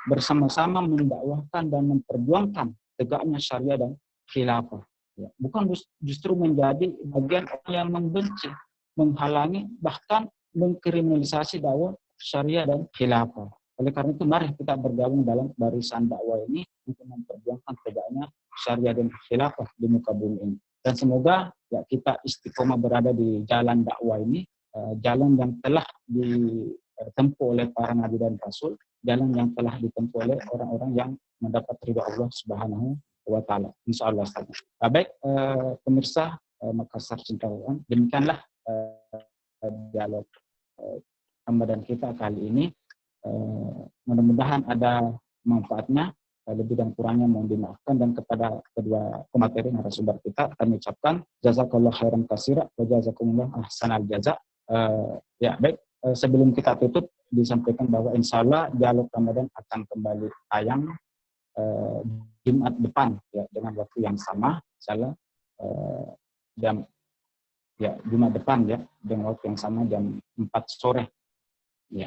bersama-sama mendakwahkan dan memperjuangkan tegaknya syariah dan khilafah. Ya, bukan justru menjadi bagian yang membenci, menghalangi, bahkan mengkriminalisasi dakwah syariah dan khilafah. Oleh karena itu, mari kita bergabung dalam barisan dakwah ini untuk memperjuangkan tegaknya syariah dan khilafah di muka bumi ini. Dan semoga ya kita istiqomah berada di jalan dakwah ini, jalan yang telah ditempuh oleh para nabi dan rasul, jalan yang telah ditempuh oleh orang-orang yang mendapat ridha Allah Subhanahu wa Ta'ala. Insyaallah. Baik, pemirsa Makassar Cintawan, demikianlah dialog Ramadan kita kali ini. Mudah-mudahan ada manfaatnya, lebih dan kurangnya mohon dimaafkan, dan kepada kedua pemateri narasumber kita kami ucapkan jazakallah khairan katsira wa jazakumullah ahsanal jaza. Ya baik, sebelum kita tutup disampaikan bahwa insyaallah dialog Ramadan akan kembali tayang Jumat depan ya dengan waktu yang sama, insyaallah jam ya Jumat depan ya dengan waktu yang sama jam 4 sore ya.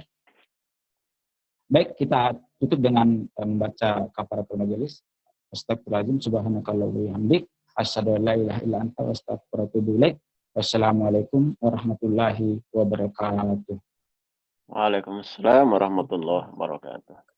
Baik, kita tutup dengan membaca kafaratul majelis. Astagfirullahaladzim, subhanakallah wa bihamdik, asyhadu an la ilaha illa anta wa astaghfiruka wa atubu ilaik. Wassalamualaikum warahmatullahi wabarakatuh. Waalaikumsalam warahmatullahi wabarakatuh.